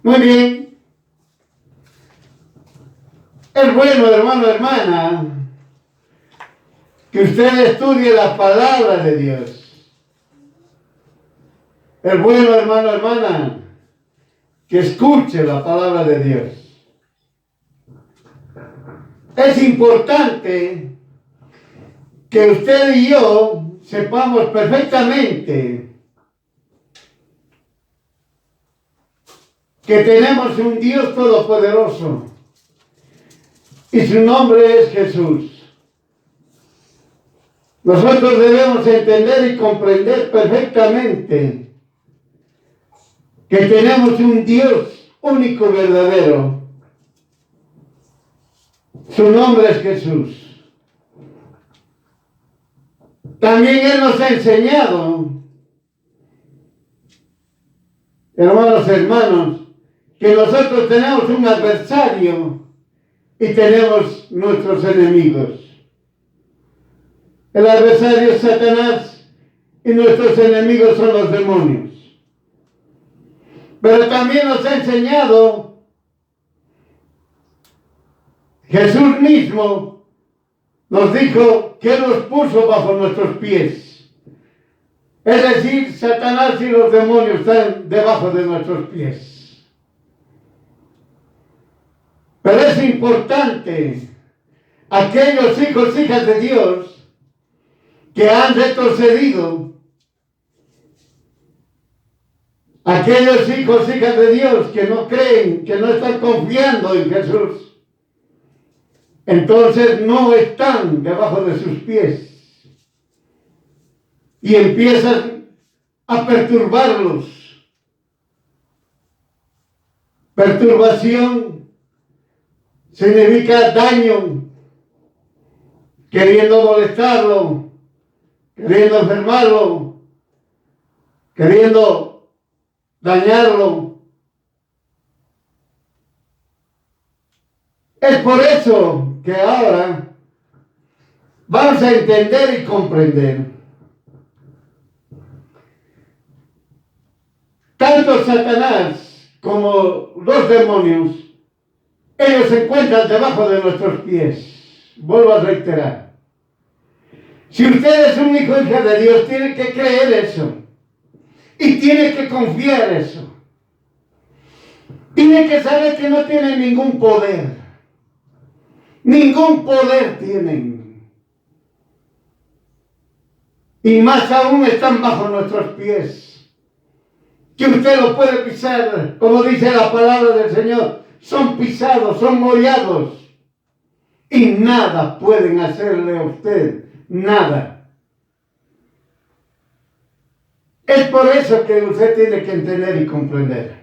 Muy bien. Es bueno, hermano, hermana, que usted estudie la palabra de Dios. Es bueno, hermano, hermana, que escuche la palabra de Dios. Es importante que usted y yo sepamos perfectamente que tenemos un Dios todopoderoso y su nombre es Jesús. Nosotros debemos entender y comprender perfectamente que tenemos un Dios único y verdadero. Su nombre es Jesús. También Él nos ha enseñado, hermanos, que nosotros tenemos un adversario y tenemos nuestros enemigos. El adversario es Satanás y nuestros enemigos son los demonios. Pero también nos ha enseñado Jesús mismo, nos dijo que Él nos puso bajo nuestros pies. Es decir, Satanás y los demonios están debajo de nuestros pies. Pero es importante, aquellos hijos, hijas de Dios, que han retrocedido, aquellos hijos, hijas de Dios que no creen, que no están confiando en Jesús, entonces no están debajo de sus pies y empiezan a perturbarlos. Perturbación significa daño, queriendo molestarlo, queriendo enfermarlo, queriendo dañarlo. Es por eso que ahora vamos a entender y comprender. Tanto Satanás como los demonios, ellos se encuentran debajo de nuestros pies. Vuelvo a reiterar. Si usted es un hijo o hija de Dios, tiene que creer eso. Y tiene que confiar eso. Tiene que saber que no tiene ningún poder. Ningún poder tienen. Y más aún están bajo nuestros pies. Que usted lo puede pisar, como dice la palabra del Señor. Son pisados, son mollados. Y nada pueden hacerle a usted. Nada. Es por eso que usted tiene que entender y comprender.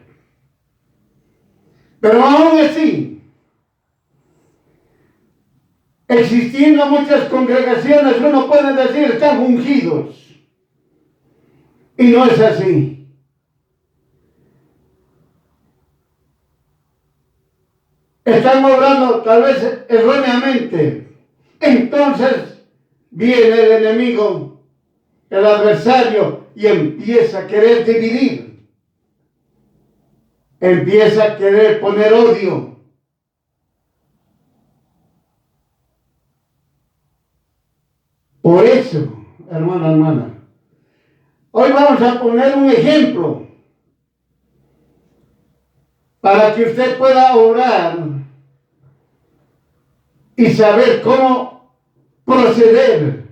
Pero aún así, existiendo muchas congregaciones, uno puede decir, están ungidos. Y no es así. Están obrando tal vez erróneamente. Entonces viene el enemigo, el adversario, y empieza a querer dividir. Empieza a querer poner odio. Por eso, hermana, hoy vamos a poner un ejemplo para que usted pueda orar y saber cómo proceder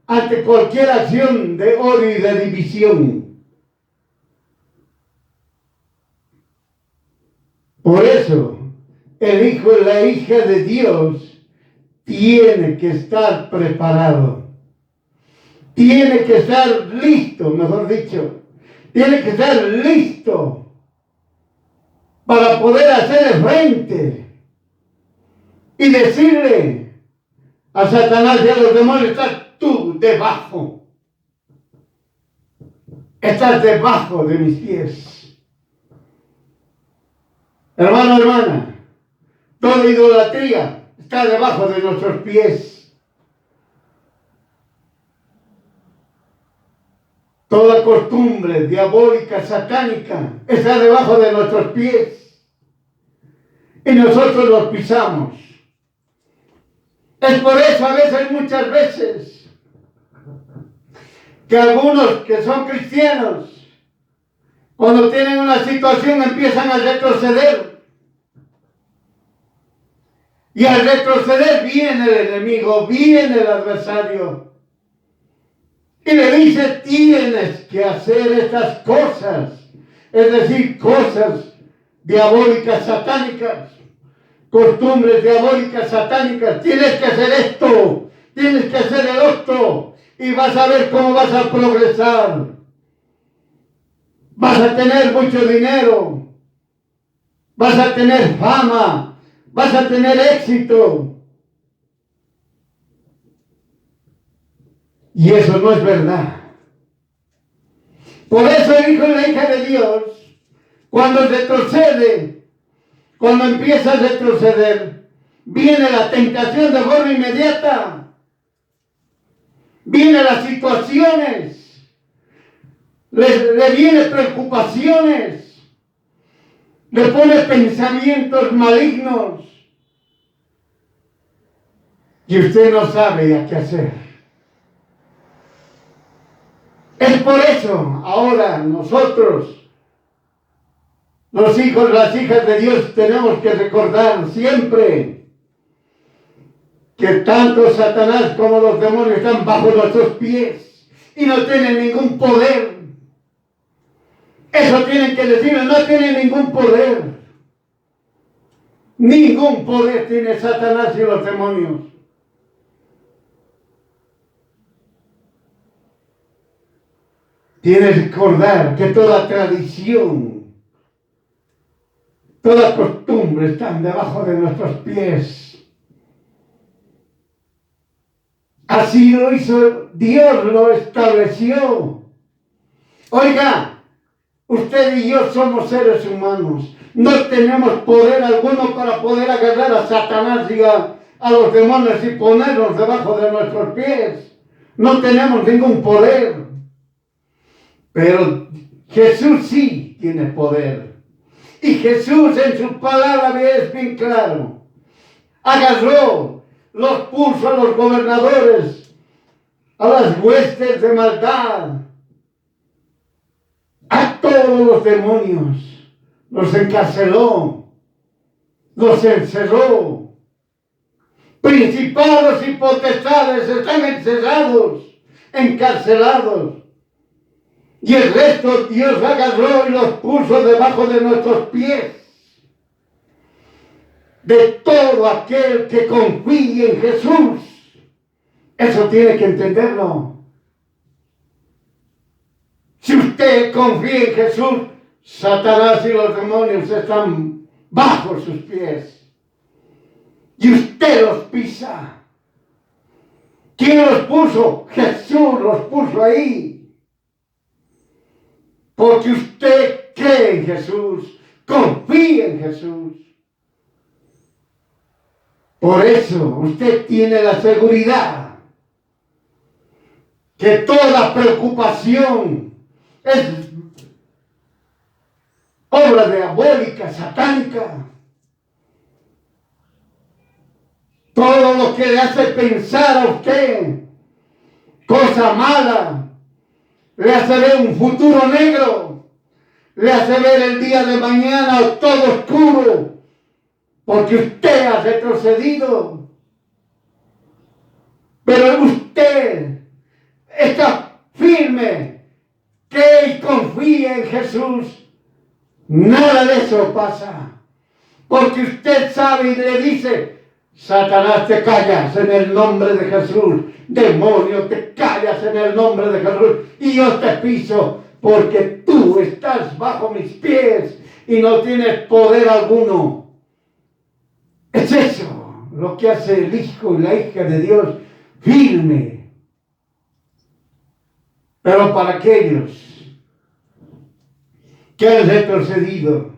ante cualquier acción de odio y de división. Por eso, el hijo y la hija de Dios tiene que estar preparado. Tiene que estar listo, mejor dicho. Tiene que estar listo para poder hacer frente y decirle a Satanás y a los demonios, estás tú debajo. Estás debajo de mis pies. Hermano, hermana, toda idolatría está debajo de nuestros pies. Toda costumbre diabólica, satánica, está debajo de nuestros pies. Y nosotros los pisamos. Es por eso muchas veces, que algunos que son cristianos, cuando tienen una situación empiezan a retroceder. Y al retroceder viene el enemigo, viene el adversario. Y le dice, tienes que hacer estas cosas. Es decir, cosas diabólicas, satánicas. Costumbres diabólicas, satánicas. Tienes que hacer esto. Tienes que hacer el otro. Y vas a ver cómo vas a progresar. Vas a tener mucho dinero. Vas a tener fama. Vas a tener éxito. Y eso no es verdad. Por eso el hijo y la hija de Dios, cuando retrocede, cuando empieza a retroceder, viene la tentación de forma inmediata. Vienen las situaciones. Le vienen preocupaciones. Le pone pensamientos malignos. Y usted no sabe ya qué hacer. Es por eso, ahora nosotros, los hijos, las hijas de Dios, tenemos que recordar siempre que tanto Satanás como los demonios están bajo nuestros pies y no tienen ningún poder. Eso tienen que decirlo, no tienen ningún poder. Ningún poder tiene Satanás y los demonios. Tienes que recordar que toda tradición, toda costumbre están debajo de nuestros pies. Así lo hizo Dios, lo estableció. Oiga, usted y yo somos seres humanos. No tenemos poder alguno para poder agarrar a Satanás y a los demonios y ponerlos debajo de nuestros pies. No tenemos ningún poder. Pero Jesús sí tiene poder. Y Jesús en su palabra es bien claro. Agarró, los puso a los gobernadores, a las huestes de maldad, a todos los demonios. Los encarceló, los encerró. Principados y potestades están encerrados, encarcelados. Y el resto Dios agarró y los puso debajo de nuestros pies. De todo aquel que confíe en Jesús. Eso tiene que entenderlo. Si usted confía en Jesús, Satanás y los demonios están bajo sus pies. Y usted los pisa. ¿Quién los puso? Jesús los puso ahí. Porque usted cree en Jesús, confía en Jesús. Por eso usted tiene la seguridad que toda preocupación es obra diabólica, satánica. Todo lo que le hace pensar a usted cosa mala, le hace ver un futuro negro, le hace ver el día de mañana todo oscuro, porque usted ha retrocedido. Pero usted está firme, cree y confía en Jesús. Nada de eso pasa, porque usted sabe y le dice, Satanás, te callas en el nombre de Jesús. Demonio, te callas en el nombre de Jesús. Y yo te piso porque tú estás bajo mis pies y no tienes poder alguno. Es eso lo que hace el hijo y la hija de Dios firme. Pero para aquellos que han retrocedido,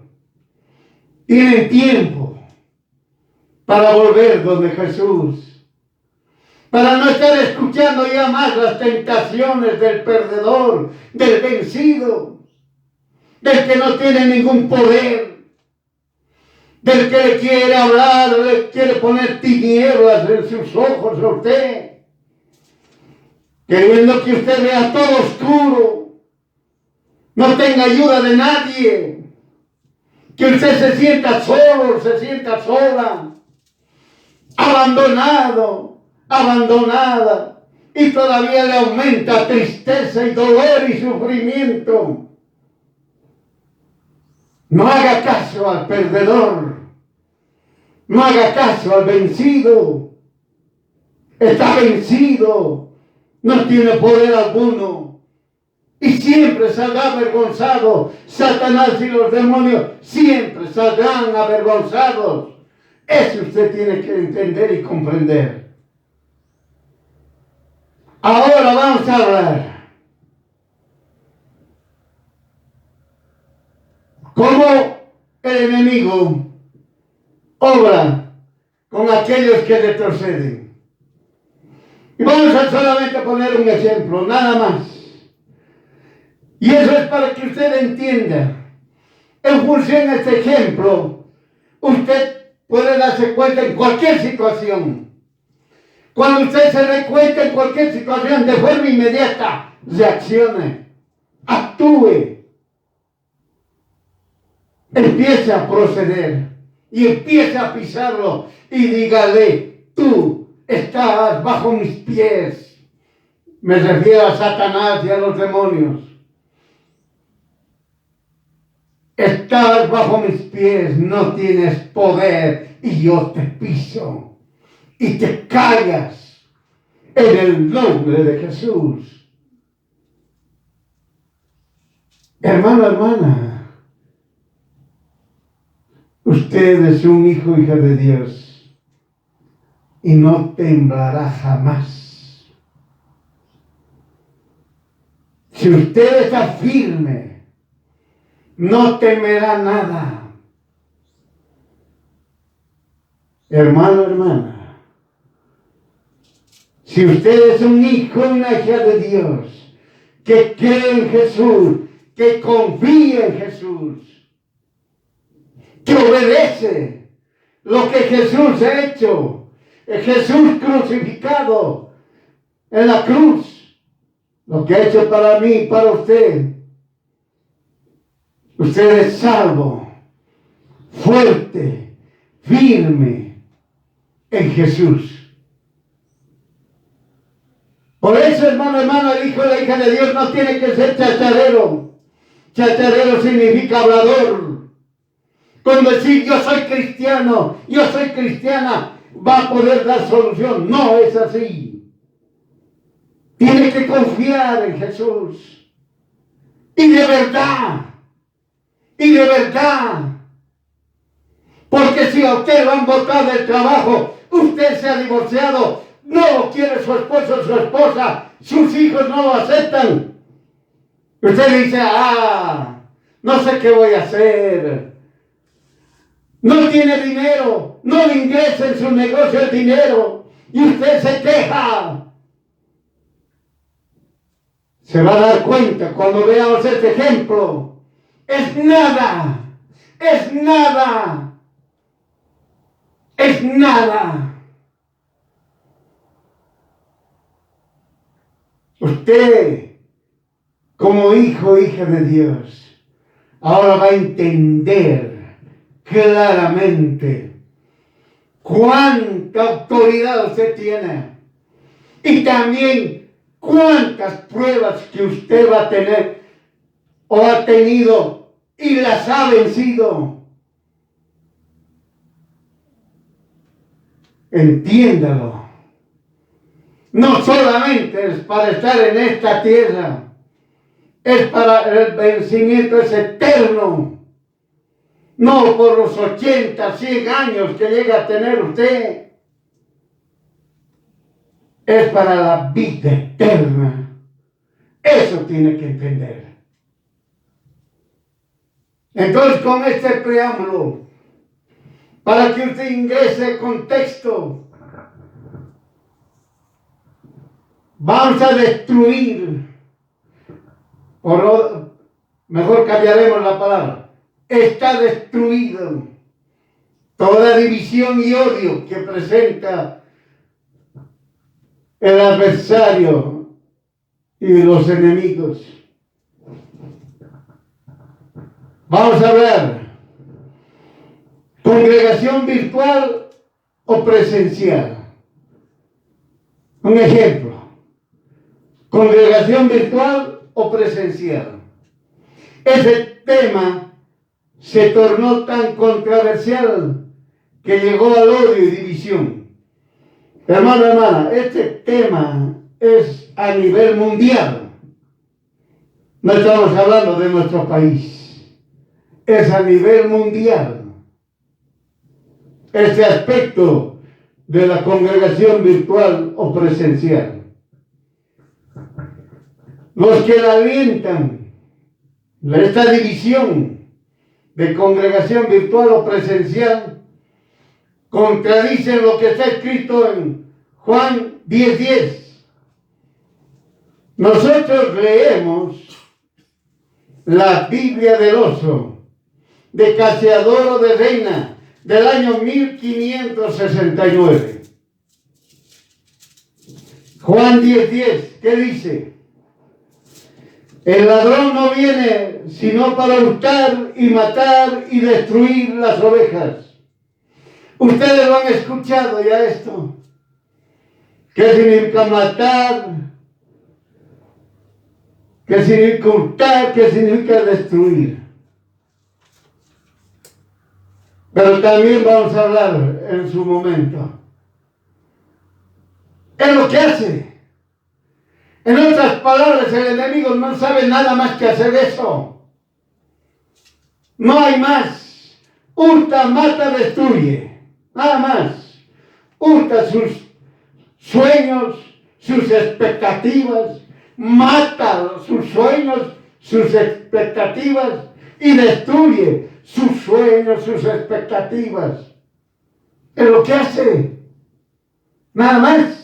tienen tiempo para volver donde Jesús. para no estar escuchando ya más las tentaciones del perdedor, del vencido, del que no tiene ningún poder, del que le quiere hablar, le quiere poner tinieblas en sus ojos a usted, queriendo que usted vea todo oscuro, no tenga ayuda de nadie, que usted se sienta solo, se sienta sola, abandonado, abandonada, y todavía le aumenta tristeza y dolor y sufrimiento. No haga caso al perdedor, no haga caso al vencido. Está vencido, no tiene poder alguno y siempre saldrá avergonzado. Satanás y los demonios siempre saldrán avergonzados. Eso usted tiene que entender y comprender. Ahora vamos a hablar cómo el enemigo obra con aquellos que retroceden. Y vamos a solamente poner un ejemplo, nada más. Y eso es para que usted entienda. En función de este ejemplo, usted puede darse cuenta en cualquier situación. Cuando usted se dé cuenta en cualquier situación, de forma inmediata, reaccione, actúe, empiece a proceder y empiece a pisarlo y dígale: tú estás bajo mis pies. Me refiero a Satanás y a los demonios. Estás bajo mis pies, no tienes poder y yo te piso y te callas en el nombre de Jesús. Hermano, hermana, usted es un hijo, hija de Dios y no temblará jamás. Si usted está firme, no temerá nada. Hermano, hermana, si usted es un hijo, una hija de Dios, que cree en Jesús, que confía en Jesús, que obedece lo que Jesús ha hecho, Jesús crucificado en la cruz, lo que ha hecho para mí y para usted, usted es salvo, fuerte, firme en Jesús. Por eso, hermano, el hijo y la hija de Dios no tiene que ser chacharero. Chacharero significa hablador. Con decir yo soy cristiano, yo soy cristiana, va a poder dar solución. No es así. Tiene que confiar en Jesús. Y de verdad. Y de verdad. Porque si a usted lo han botado del trabajo, usted se ha divorciado, no lo quiere su esposo, su esposa, sus hijos no lo aceptan. Usted dice: no sé qué voy a hacer. No tiene dinero, no le ingresa en su negocio el dinero y usted se queja. Se va a dar cuenta cuando veamos este ejemplo. Es nada, es nada, es nada. Usted, como hijo, hija de Dios, ahora va a entender claramente cuánta autoridad usted tiene y también cuántas pruebas que usted va a tener o ha tenido y las ha vencido. Entiéndalo. No solamente es para estar en esta tierra, es para el vencimiento, es eterno. No por los 80, 100 años que llega a tener usted. Es para la vida eterna. Eso tiene que entender. Entonces, con este preámbulo, para que usted ingrese en contexto, Vamos a destruir, mejor cambiaremos la palabra, está destruido toda división y odio que presenta el adversario y los enemigos. Vamos a ver, congregación virtual o presencial. Un ejemplo, congregación virtual o presencial. Ese tema se tornó tan controversial que llegó al odio y división. Hermano, hermana, este tema es a nivel mundial. No estamos hablando de nuestro país. Es a nivel mundial. Este aspecto de la congregación virtual o presencial. Los que la alientan, esta división de congregación virtual o presencial, contradicen lo que está escrito en Juan 10:10. Nosotros leemos la Biblia del Oso, de Casiodoro de Reina, del año 1569. Juan 10:10, ¿qué dice? El ladrón no viene sino para hurtar y matar y destruir las ovejas. Ustedes lo han escuchado ya esto. ¿Qué significa matar? ¿Qué significa hurtar? ¿Qué significa destruir? Pero también vamos a hablar en su momento. Es lo que hace. En otras palabras, el enemigo no sabe nada más que hacer eso. No hay más. Hurta, mata, destruye. Nada más. Hurta sus sueños, sus expectativas. Mata sus sueños, sus expectativas. Y destruye sus sueños, sus expectativas. Es lo que hace. Nada más.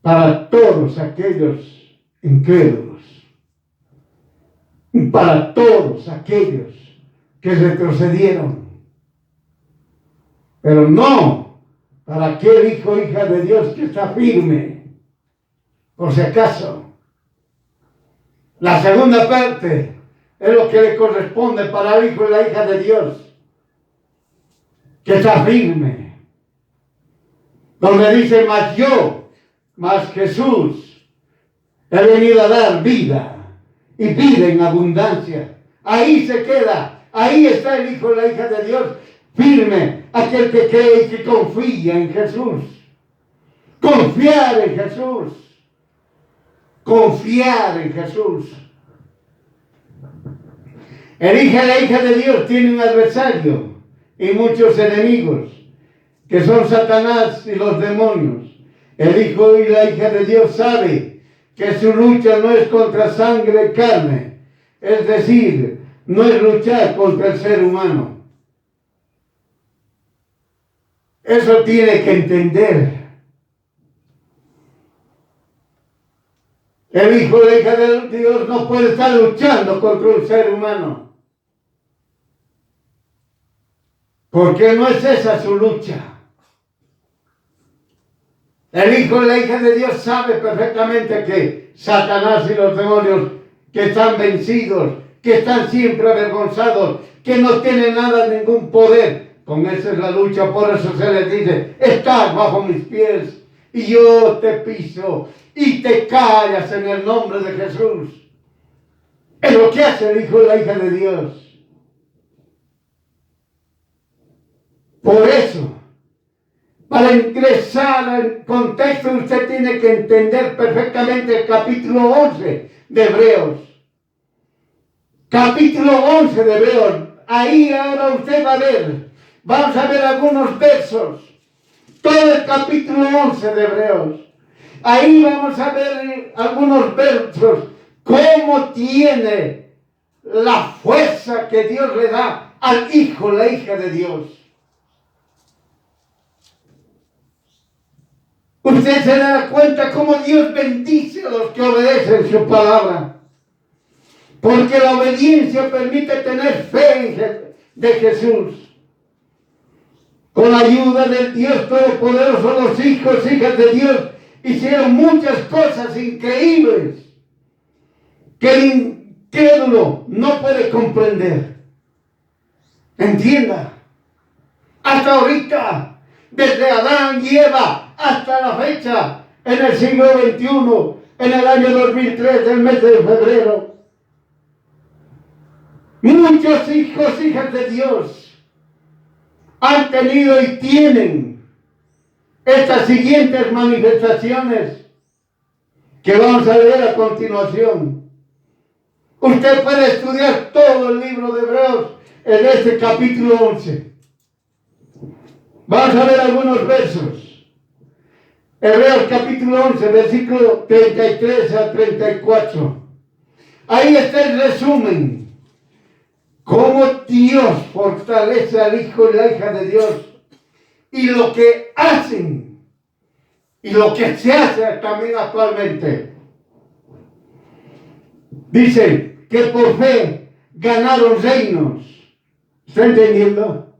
Para todos aquellos incrédulos, para todos aquellos que retrocedieron, pero no para aquel hijo o hija de Dios que está firme, por si acaso. La segunda parte es lo que le corresponde para el hijo y la hija de Dios, que está firme, donde dice: mas Jesús, he venido a dar vida y vida en abundancia. Ahí se queda, ahí está el hijo y la hija de Dios, firme, aquel que cree y que confía en Jesús. Confiar en Jesús. Confiar en Jesús. El hijo y la hija de Dios tiene un adversario y muchos enemigos, que son Satanás y los demonios. El hijo y la hija de Dios sabe que su lucha no es contra sangre y carne, es decir, no es luchar contra el ser humano. Eso tiene que entender. El hijo y la hija de Dios no puede estar luchando contra un ser humano, porque no es esa su lucha. El hijo y la hija de Dios sabe perfectamente que Satanás y los demonios, que están vencidos, que están siempre avergonzados, que no tienen nada, ningún poder. Con esa es la lucha, por eso se les dice: estás bajo mis pies y yo te piso y te callas en el nombre de Jesús. Es lo que hace el hijo y la hija de Dios. Por eso, para ingresar al contexto, usted tiene que entender perfectamente el capítulo 11 de Hebreos. Capítulo 11 de Hebreos. Ahí ahora usted va a ver. Vamos a ver algunos versos. Todo el capítulo 11 de Hebreos. Ahí vamos a ver algunos versos. Cómo tiene la fuerza que Dios le da al hijo, la hija de Dios. Usted se dará cuenta cómo Dios bendice a los que obedecen su palabra. Porque la obediencia permite tener fe de Jesús. Con la ayuda del Dios Todopoderoso, los hijos, hijas de Dios, hicieron muchas cosas increíbles que el incrédulo no puede comprender. Entienda, hasta ahorita, desde Adán y Eva hasta la fecha, en el siglo XXI, en el año 2003, el mes de febrero, muchos hijos, hijas de Dios, han tenido y tienen estas siguientes manifestaciones que vamos a leer a continuación. Usted puede estudiar todo el libro de Hebreos en este capítulo 11. Vamos a ver algunos versos. Hebreos capítulo 11, versículo 33 a 34. Ahí está el resumen. Cómo Dios fortalece al hijo y la hija de Dios. Y lo que hacen. Y lo que se hace también actualmente. Dice que por fe ganaron reinos. ¿Está entendiendo?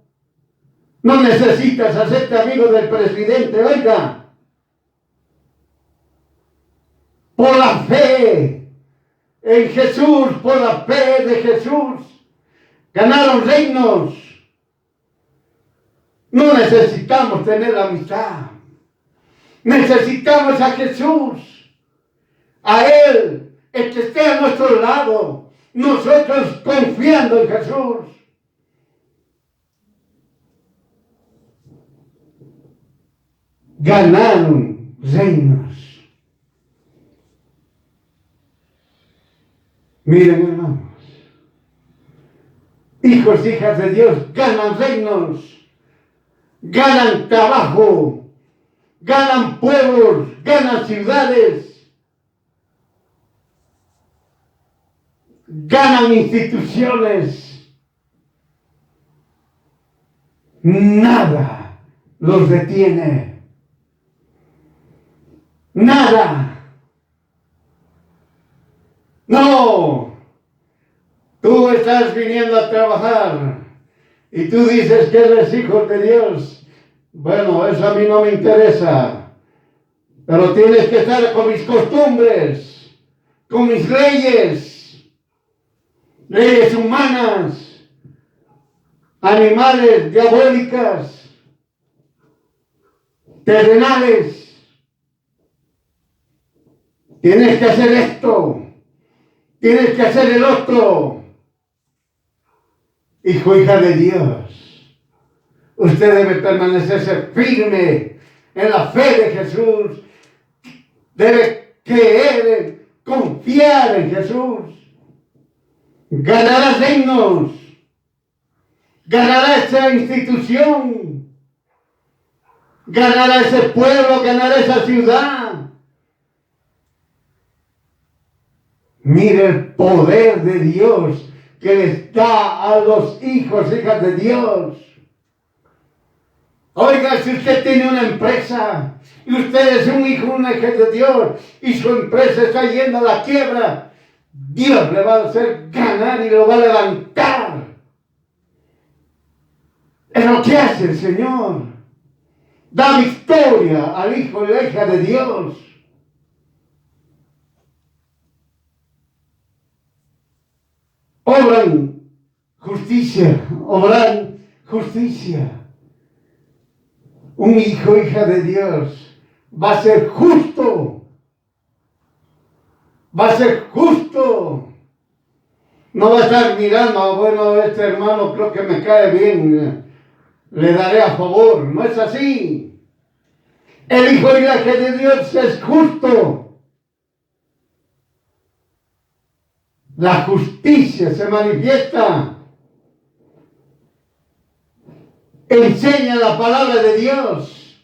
No necesitas hacerte amigo del presidente, oiga. Por la fe en Jesús, por la fe de Jesús, ganaron reinos. No necesitamos tener amistad. Necesitamos a Jesús, a Él, el que esté a nuestro lado, nosotros confiando en Jesús. Ganaron reinos. Miren, hermanos, hijos, hijas de Dios, ganan reinos, ganan trabajo, ganan pueblos, ganan ciudades, ganan instituciones. Nada los detiene. Nada. No. Tú estás viniendo a trabajar y tú dices que eres hijo de Dios. Bueno, eso a mí no me interesa. Pero tienes que estar con mis costumbres, con mis leyes, leyes humanas, animales, diabólicas, terrenales. Tienes que hacer esto, tienes que hacer el otro. Hijo, hija de Dios, usted debe permanecerse firme en la fe de Jesús. Debe creer, confiar en Jesús. Ganará reinos, ganará esa institución, ganará ese pueblo, ganará esa ciudad. Mire el poder de Dios que les da a los hijos, hijas de Dios. Oiga, si usted tiene una empresa y usted es un hijo, una hija de Dios y su empresa está yendo a la quiebra, Dios le va a hacer ganar y lo va a levantar. Es lo que hace el Señor. Da victoria al hijo y la hija de Dios. Obran justicia, obran justicia. Un hijo, hija de Dios, va a ser justo. Va a ser justo. No va a estar mirando, bueno, este hermano creo que me cae bien, le daré a favor. No es así. El hijo y la hija de Dios es justo. La justicia se manifiesta. Enseña la palabra de Dios.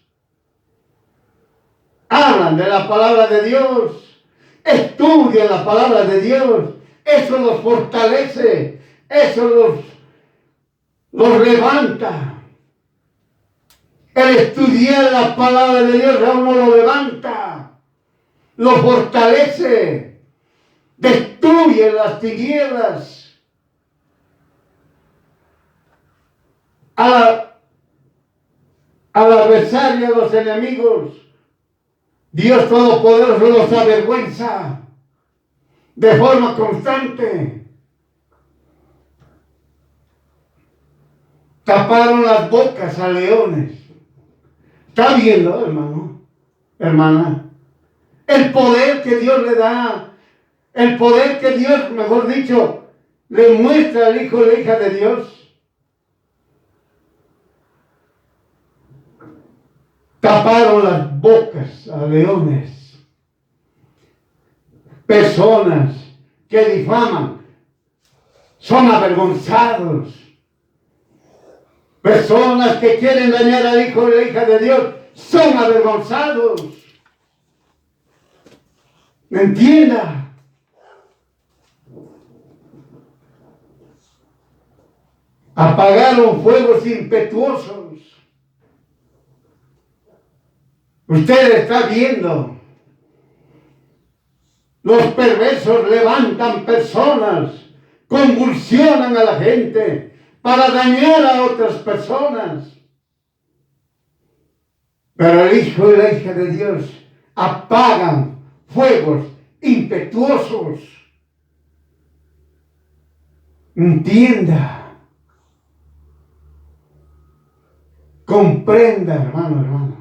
Hablan de la palabra de Dios. Estudian la palabra de Dios. Eso los fortalece. Eso los levanta. El estudiar la palabra de Dios a uno lo levanta, lo fortalece, destruye las tinieblas. Al adversario, a los enemigos, Dios Todopoderoso los avergüenza de forma constante. Taparon las bocas a leones. ¿Está viendo, hermano? Hermana. El poder que Dios le da, el poder que Dios, mejor dicho, le muestra al hijo y la hija de Dios. Taparon las bocas a leones. Personas que difaman son avergonzados. Personas que quieren dañar al hijo y la hija de Dios son avergonzados. Entienda. Apagaron fuegos impetuosos. Usted está viendo. Los perversos levantan personas, convulsionan a la gente para dañar a otras personas. Pero el hijo y la hija de Dios apagan fuegos impetuosos. Entienda. Comprenda, hermano.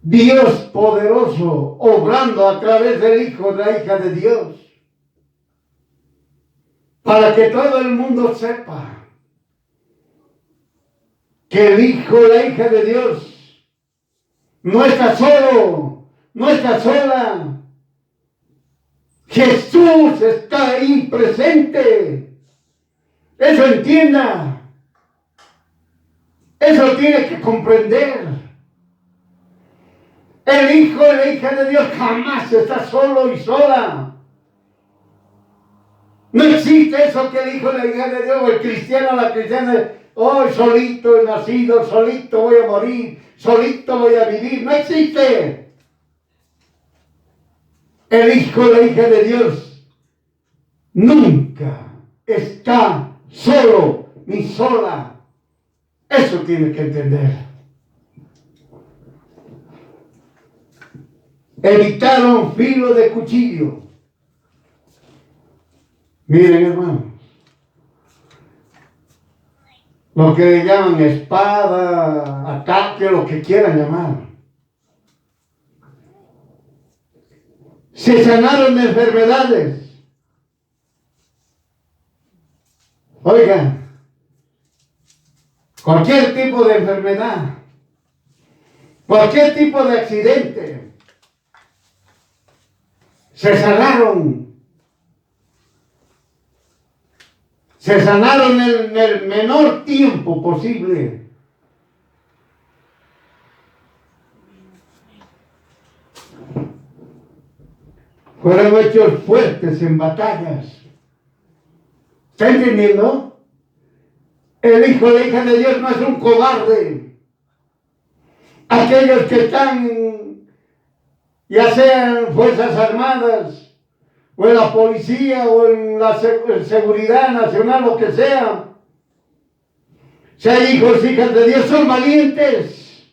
Dios poderoso, obrando a través del hijo y la hija de Dios. Para que todo el mundo sepa que el hijo y la hija de Dios no está solo, no está sola. Jesús está ahí presente. Eso entienda. Eso tiene que comprender. El hijo y la hija de Dios jamás está solo y sola. No existe eso que el hijo y la hija de Dios, o el cristiano o la cristiana, hoy solito he nacido, solito voy a morir, solito voy a vivir. No existe. El hijo y la hija de Dios nunca está solo ni sola. Eso tiene que entender. Evitaron filo de cuchillo. Miren, hermanos, lo que le llaman espada, ataque, lo que quieran llamar. Se sanaron de enfermedades. Oigan, cualquier tipo de enfermedad, cualquier tipo de accidente, se sanaron. Se sanaron en el menor tiempo posible. Fueron hechos fuertes en batallas. ¿Está entendiendo? El hijo y la hija de Dios no es un cobarde. Aquellos que están, ya sean Fuerzas Armadas, o en la policía, o en la seguridad nacional, lo que sea, sean hijos y hijas de Dios, son valientes.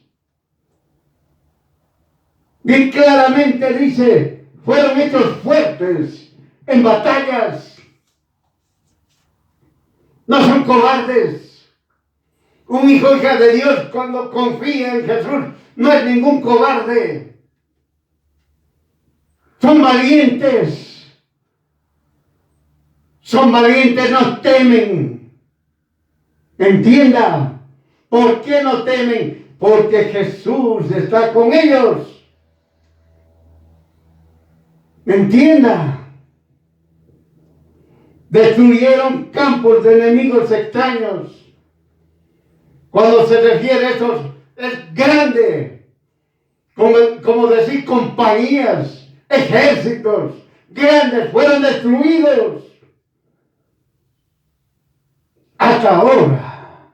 Y claramente dice, fueron hechos fuertes en batallas. No son cobardes. Un hijo o hija de Dios, cuando confía en Jesús, no es ningún cobarde. Son valientes. Son valientes, no temen. Entienda. ¿Por qué no temen? Porque Jesús está con ellos. Entienda. Destruyeron campos de enemigos extraños. Cuando se refiere a estos, es grande. Como decir compañías, ejércitos grandes fueron destruidos. Hasta ahora,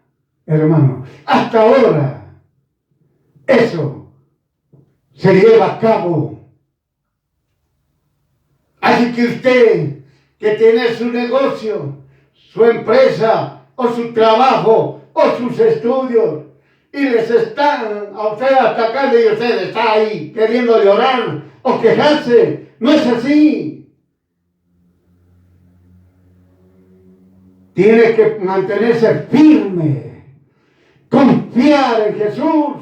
hermano. Hasta ahora, eso se lleva a cabo. Así que usted, que tiene su negocio, su empresa, o su trabajo, o sus estudios, y les están a usted atacando y usted está ahí queriendo llorar o quejarse, no es así. Tiene que mantenerse firme, confiar en Jesús.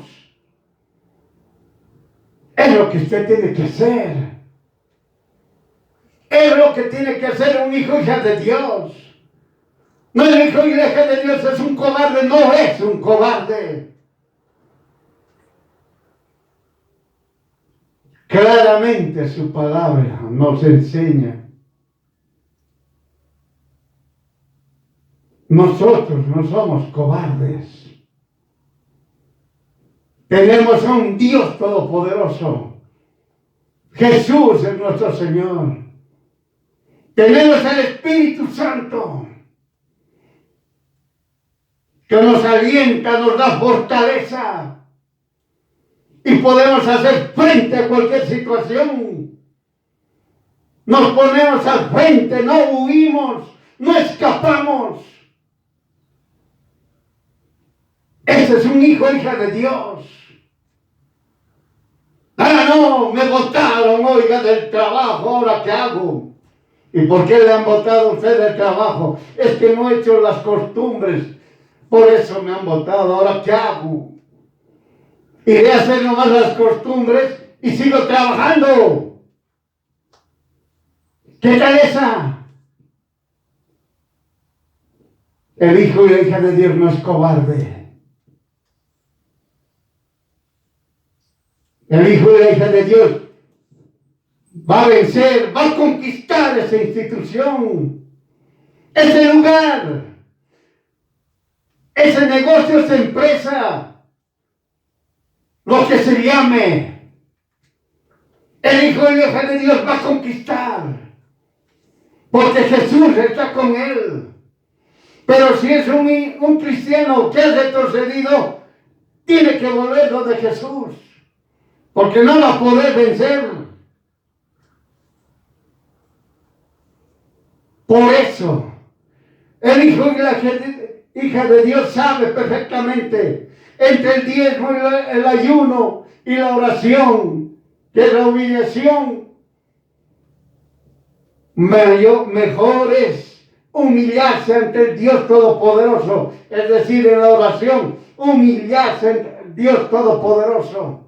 Es lo que usted tiene que hacer. Es lo que tiene que hacer un hijo hija de Dios. No, el hijo y hija de Dios es un cobarde, no es un cobarde. Claramente su palabra nos enseña. Nosotros no somos cobardes. Tenemos a un Dios todopoderoso. Jesús es nuestro Señor. Tenemos al Espíritu Santo que nos alienta, nos da fortaleza. Y podemos hacer frente a cualquier situación. Nos ponemos al frente, no huimos, no escapamos. Ese es un hijo, hija de Dios. Ah, no, me botaron, oiga, del trabajo, ¿ahora qué hago? ¿Y por qué le han botado a usted del trabajo? Es que no he hecho las costumbres, por eso me han botado, ¿ahora qué hago? Iré a hacer nomás las costumbres y sigo trabajando. ¿Qué tal esa? El hijo y la hija de Dios no es cobarde. El hijo y la hija de Dios va a vencer, va a conquistar esa institución, ese lugar, ese negocio, esa empresa, lo que se llame. El hijo y la hija de Dios va a conquistar, porque Jesús está con él. Pero si es un cristiano que ha retrocedido, tiene que volver donde Jesús, porque no va a poder vencer. Por eso, el hijo y la hija de Dios sabe perfectamente entre el diezmo y el ayuno y la oración, que es la humillación, mejor es humillarse ante el Dios Todopoderoso, es decir, en la oración, humillarse ante el Dios Todopoderoso.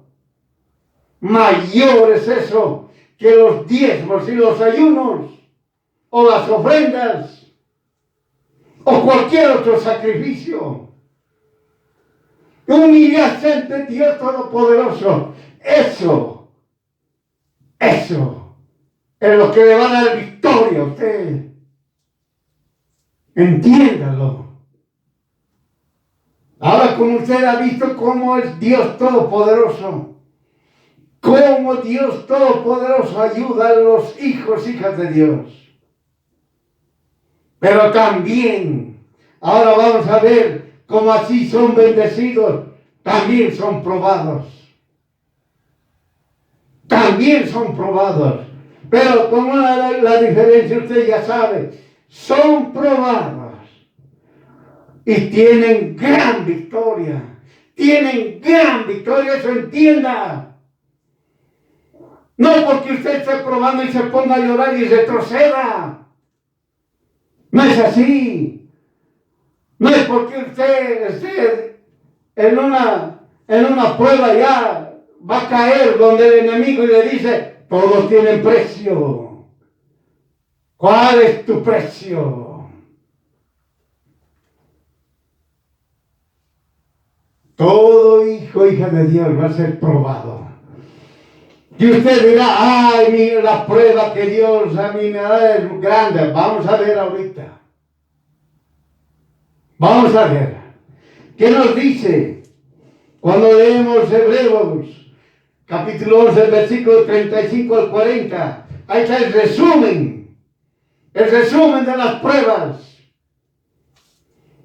Mayor es eso que los diezmos y los ayunos, o las ofrendas, o cualquier otro sacrificio. Humillarse ante Dios Todopoderoso, eso es lo que le va a dar victoria a usted. Entiéndalo. Ahora, como usted ha visto cómo es Dios Todopoderoso, cómo Dios Todopoderoso ayuda a los hijos, hijas de Dios. Pero también, ahora vamos a ver cómo así son bendecidos, también son probados. También son probados. Pero como la diferencia usted ya sabe, son probados y tienen gran victoria. Tienen gran victoria, eso entienda. No porque usted esté probando y se ponga a llorar y retroceda. No es así. No es porque usted esté en una prueba ya va a caer donde el enemigo y le dice, todos tienen precio. ¿Cuál es tu precio? Todo hijo, hija de Dios va a ser probado. Y usted dirá, ay, mira, la prueba que Dios a mí me da es grande. Vamos a ver ahorita. Vamos a ver. ¿Qué nos dice cuando leemos Hebreos, capítulo 11, versículo 35 al 40? Ahí está el resumen de las pruebas.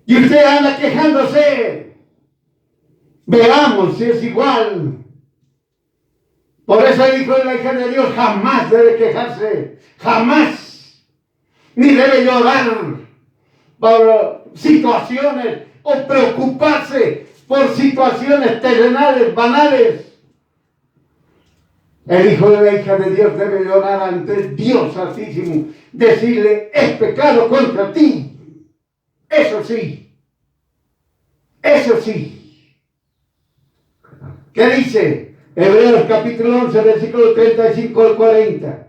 Y usted anda quejándose. Veamos si es igual. Por eso el hijo de la hija de Dios jamás debe quejarse, jamás, ni debe llorar por situaciones o preocuparse por situaciones terrenales, banales. El hijo de la hija de Dios debe llorar ante Dios Altísimo, decirle, he pecado contra ti. Eso sí, eso sí. ¿Qué dice? Hebreos capítulo 11, versículo 35 al 40.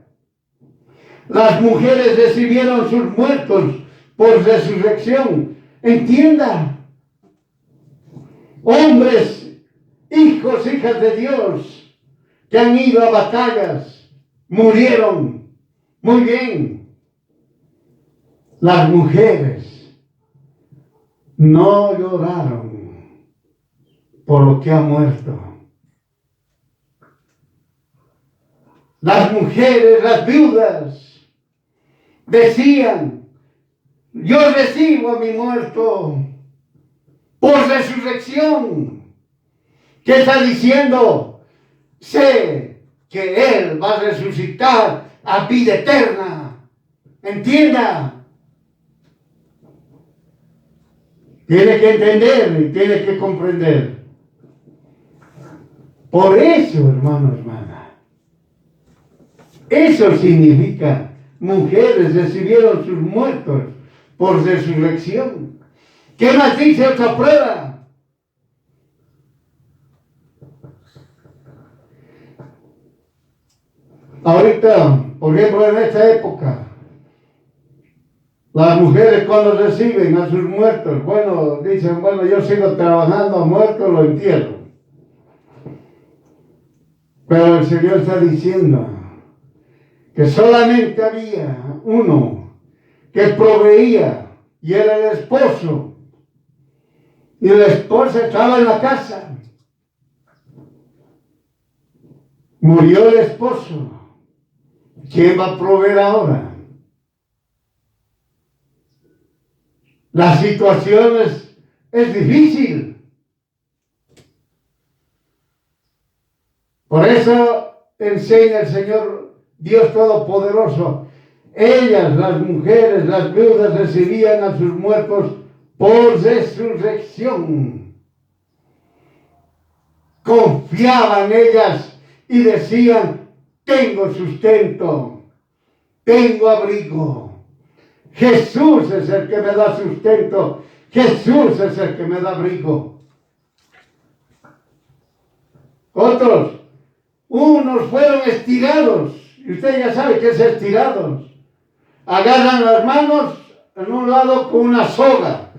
Las mujeres recibieron sus muertos por resurrección. Entienda. Hombres, hijos, hijas de Dios, que han ido a batallas, murieron. Muy bien. Las mujeres no lloraron por lo que ha muerto. Las mujeres, las viudas, decían, yo recibo a mi muerto por resurrección. ¿Qué está diciendo? Sé que Él va a resucitar a vida eterna. Entienda. Tiene que entender y tiene que comprender. Por eso, hermano, hermana, eso significa, mujeres recibieron sus muertos por resurrección. ¿Qué más dice otra prueba? Ahorita, por ejemplo, en esta época, las mujeres cuando reciben a sus muertos, bueno, dicen, bueno, yo sigo trabajando, muerto lo entierro. Pero el Señor está diciendo que solamente había uno que proveía y era el esposo. Y la esposa estaba en la casa. Murió el esposo. ¿Quién va a proveer ahora? La situación es difícil. Por eso enseña el Señor Dios Todopoderoso. Ellas, las mujeres, las viudas, recibían a sus muertos por resurrección. Confiaban ellas y decían, tengo sustento, tengo abrigo. Jesús es el que me da sustento, Jesús es el que me da abrigo. Otros, unos fueron estirados, y usted ya sabe qué es estirados. Agarran las manos en un lado con una soga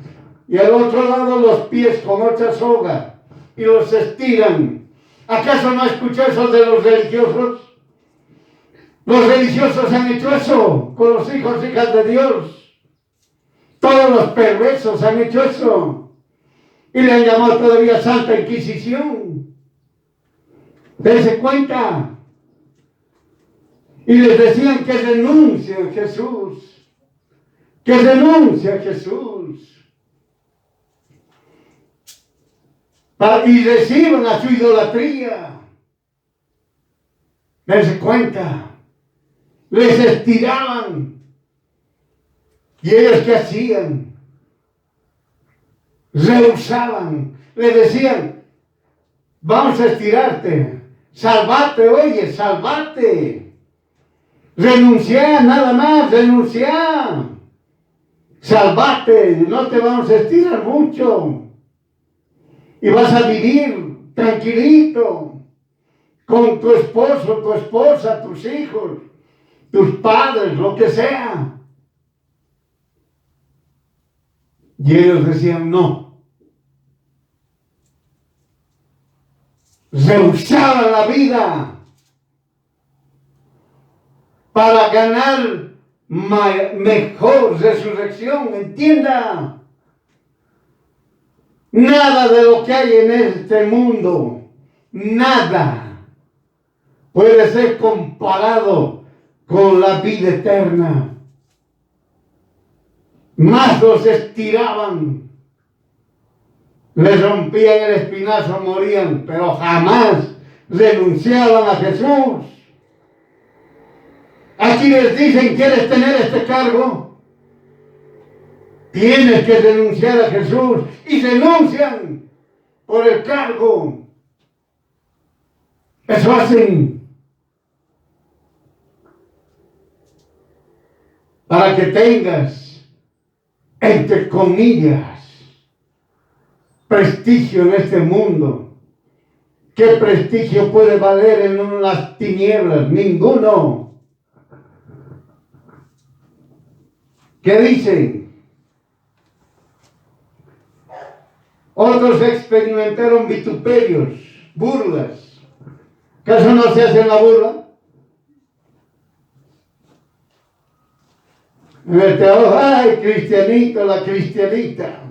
y al otro lado los pies con otra soga y los estiran. ¿Acaso no escuchó eso de los religiosos? Los religiosos han hecho eso con los hijos e hijas de Dios. Todos los perversos han hecho eso y le han llamado todavía Santa Inquisición. Dense cuenta. Y les decían que renuncien a Jesús. Que renuncien a Jesús. Y reciban a su idolatría. Dense cuenta. Les estiraban. ¿Y ellos qué hacían? Rehusaban. Le decían, vamos a estirarte. Salvate, oye, salvate. Renunciar, nada más, renunciar. Salvate, no te vamos a estirar mucho. Y vas a vivir tranquilito con tu esposo, tu esposa, tus hijos, tus padres, lo que sea. Y ellos decían no. Rehusaban la vida para ganar mejor resurrección. Entienda, nada de lo que hay en este mundo, nada puede ser comparado con la vida eterna. Más los estiraban, les rompían el espinazo, morían, pero jamás renunciaban a Jesús. Aquí les dicen, ¿quieres tener este cargo? Tienes que renunciar a Jesús, y renuncian por el cargo. Eso hacen para que tengas, entre comillas, prestigio en este mundo. ¿Qué prestigio puede valer en las tinieblas? Ninguno. ¿Qué dicen? Otros experimentaron vituperios, burlas. ¿Acaso no se hace la burla? Ay, cristianito, la cristianita.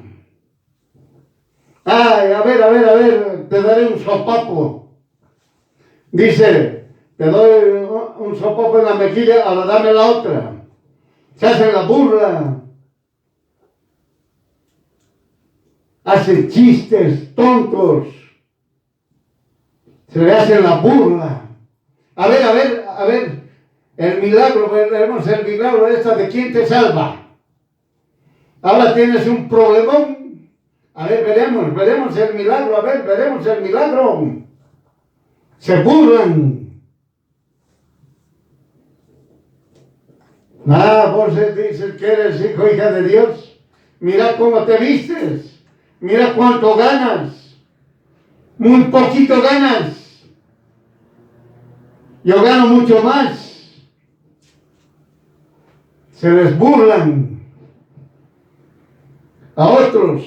Ay, a ver, te daré un sopapo. Dice, te doy un sopapo en la mejilla, ahora dame la otra. Se hace la burla. Hacen chistes tontos. Se le hacen la burla. A ver. El milagro, veremos el milagro de quién te salva. Ahora tienes un problemón. A ver, veremos el milagro, veremos el milagro. Se burlan. Vos dices que eres hijo, hija de Dios. Mira cómo te vistes. Mira cuánto ganas. Muy poquito ganas. Yo gano mucho más. Se les burlan. A otros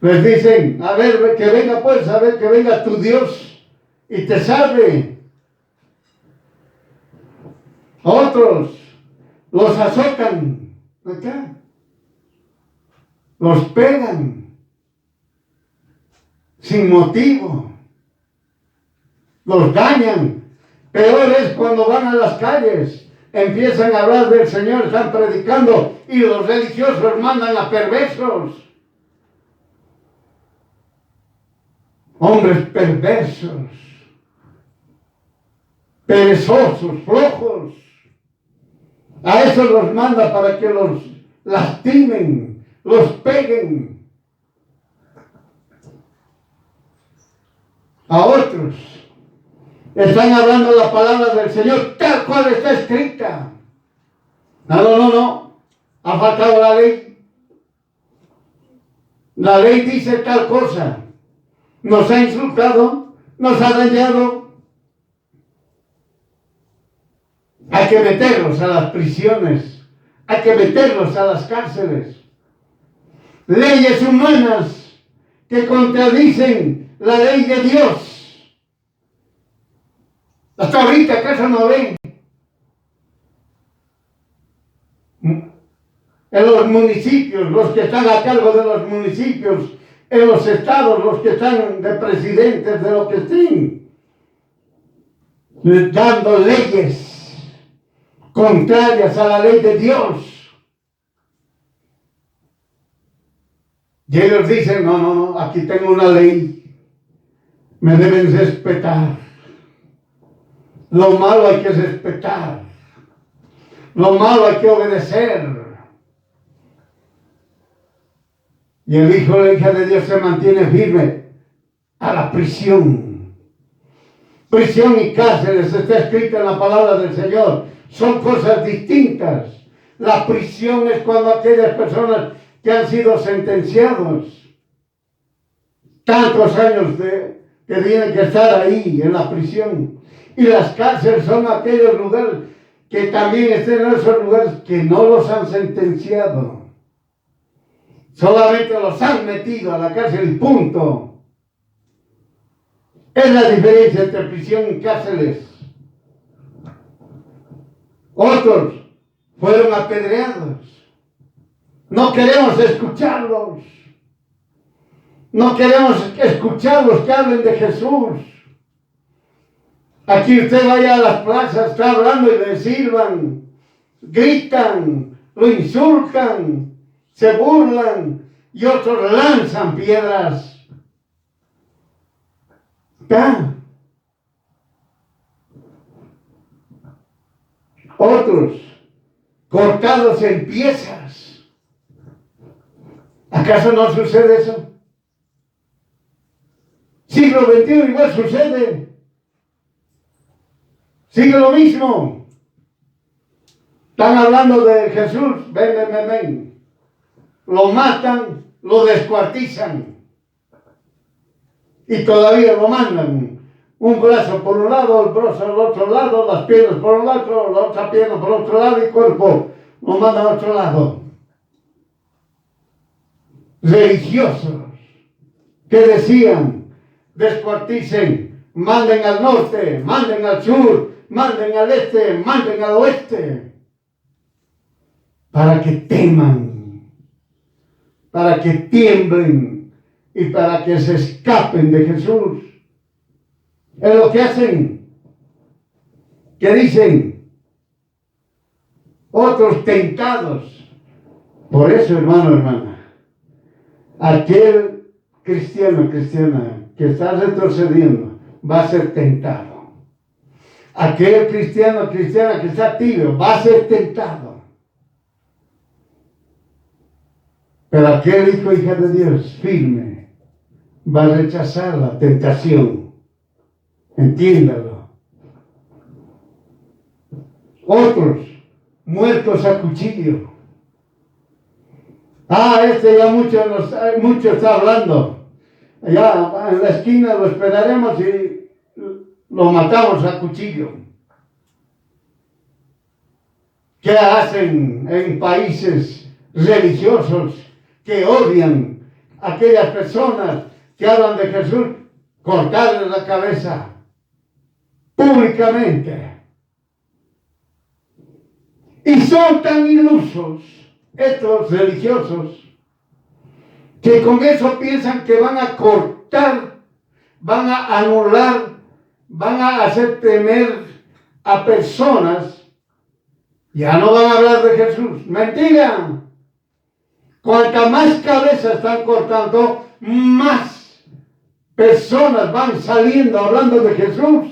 les dicen, a ver, que venga pues, a ver, que venga tu Dios y te salve. A otros los azotan acá, los pegan sin motivo, los dañan. Peor es cuando van a las calles, empiezan a hablar del Señor, están predicando y los religiosos mandan a perversos. Hombres perversos, perezosos, flojos. A eso los manda para que los lastimen, los peguen. A otros están hablando la palabra del Señor tal cual está escrita. No. Ha faltado la ley. La ley dice tal cosa. Nos ha insultado, nos ha dañado. Hay que meterlos a las prisiones. Hay que meterlos a las cárceles. Leyes humanas que contradicen la ley de Dios. Hasta ahorita, ¿acaso no ven? En los municipios, los que están a cargo de los municipios, en los estados, los que están de presidentes, de lo que estén, dando leyes contrarias a la ley de Dios. Y ellos dicen, no, aquí tengo una ley, me deben respetar. Lo malo hay que respetar. Lo malo hay que obedecer. Y el hijo o la hija de Dios se mantiene firme a la prisión. Prisión y cárceles está escrito en la palabra del Señor. Son cosas distintas. La prisión es cuando aquellas personas que han sido sentenciados tantos años que tienen que estar ahí en la prisión. Y las cárceles son aquellos lugares que también estén en esos lugares que no los han sentenciado. Solamente los han metido a la cárcel y punto. Es la diferencia entre prisión y cárceles. Otros fueron apedreados. No queremos escucharlos. No queremos escucharlos que hablen de Jesús. Aquí usted vaya a las plazas, está hablando y le silban, gritan, lo insultan, se burlan, y otros lanzan piedras. ¿Ya? Otros cortados en piezas. ¿Acaso no sucede eso? Siglo XXI igual sucede. Sigue lo mismo. Están hablando de Jesús. Ven, ven, ven, ven. Lo matan, lo descuartizan. Y todavía lo mandan. Un brazo por un lado, el brazo al otro lado, las piernas por un lado, la otra pierna por otro lado y el cuerpo lo mandan al otro lado. Religiosos que decían, descuarticen, manden al norte, manden al sur, manden al este, manden al oeste, para que teman, para que tiemblen y para que se escapen de Jesús. Es lo que hacen, que dicen, otros tentados. Por eso, hermano, hermana, aquel cristiano, cristiana que está retrocediendo va a ser tentado. Aquel cristiano, cristiana que está tibio va a ser tentado. Pero aquel hijo, hija de Dios, firme, va a rechazar la tentación. Entiéndalo. Otros muertos a cuchillo. Ya mucho está hablando. Ya en la esquina lo esperaremos y lo matamos a cuchillo. ¿Qué hacen en países religiosos que odian a aquellas personas que hablan de Jesús? Cortarles la cabeza públicamente. Y son tan ilusos estos religiosos que con eso piensan que van a cortar, van a anular, van a hacer temer a personas. Ya no van a hablar de Jesús. Mentira. Cuanta más cabezas están cortando, más personas van saliendo hablando de Jesús.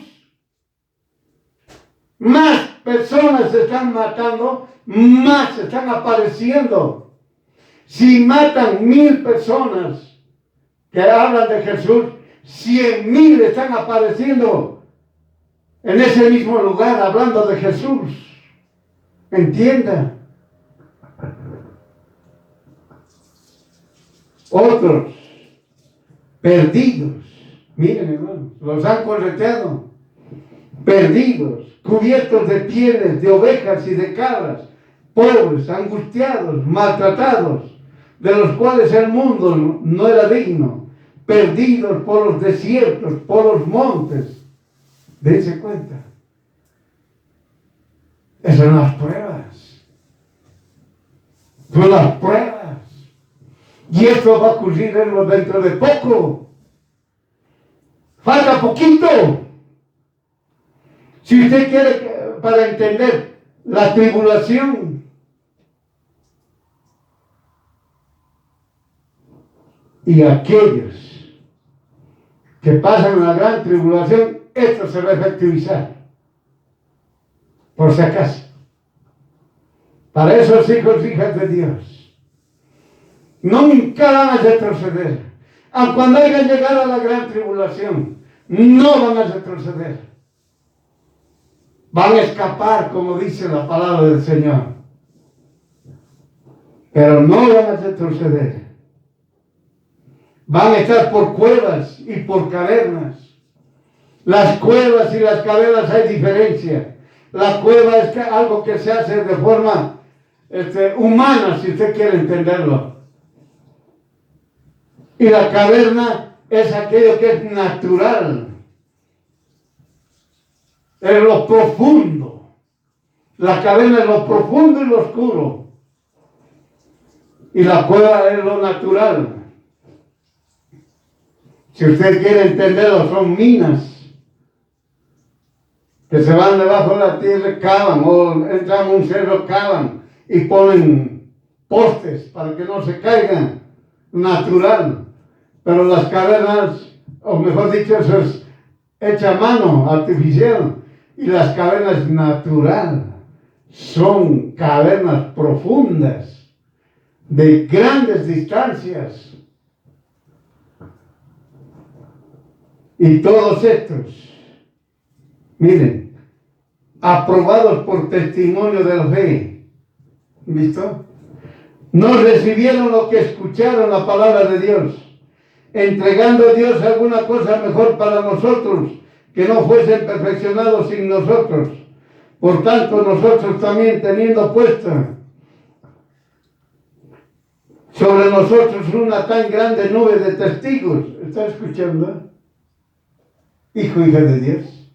Más personas se están matando, más están apareciendo. Si matan 1000 personas que hablan de Jesús, 100,000 están apareciendo en ese mismo lugar hablando de Jesús. Entienda. Otros perdidos, miren hermanos, los han correteado. Perdidos, cubiertos de pieles de ovejas y de cabras, pobres, angustiados, maltratados, de los cuales el mundo no era digno, perdidos por los desiertos, por los montes. Dense cuenta. Esas son las pruebas. Son las pruebas. Y esto va a ocurrir dentro de poco. Falta poquito. Si usted quiere, para entender la tribulación, y aquellos que pasan la gran tribulación, esto se va a efectivizar. Por si acaso. Para esos hijos y hijas de Dios. Nunca van a retroceder. Aun cuando hayan llegado a la gran tribulación, no van a retroceder. Van a escapar, como dice la palabra del Señor. Pero no van a retroceder. Van a estar por cuevas y por cavernas. Las cuevas y las cavernas hay diferencia. La cueva es algo que se hace de forma humana, si usted quiere entenderlo. Y la caverna es aquello que es natural. Es lo profundo. La caverna es lo profundo y lo oscuro. Y la cueva es lo natural. Si usted quiere entenderlo, son minas que se van debajo de la tierra, cavan, o entran a un cerro, cavan y ponen postes para que no se caigan. natural, pero las cavernas, o mejor dicho, eso es hecha a mano, artificial, y las cavernas natural son cavernas profundas, de grandes distancias. Y todos estos, miren, aprobados por testimonio de la fe, ¿visto? No recibieron lo que escucharon, la palabra de Dios, entregando a Dios alguna cosa mejor para nosotros, que no fuesen perfeccionados sin nosotros. Por tanto, nosotros también, teniendo puesta sobre nosotros una tan grande nube de testigos, ¿está escuchando? Hijo, hija de Dios,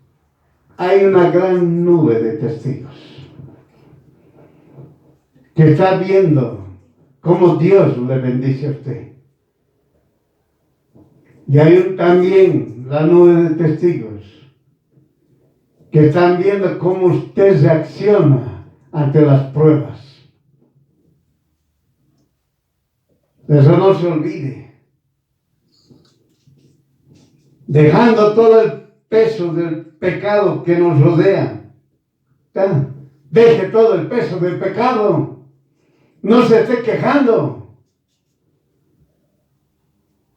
hay una gran nube de testigos que está viendo cómo Dios le bendice a usted. Y hay también la nube de testigos que están viendo cómo usted reacciona ante las pruebas. Eso no se olvide. Dejando todo el peso del pecado que nos rodea. Deje todo el peso del pecado. No se esté quejando.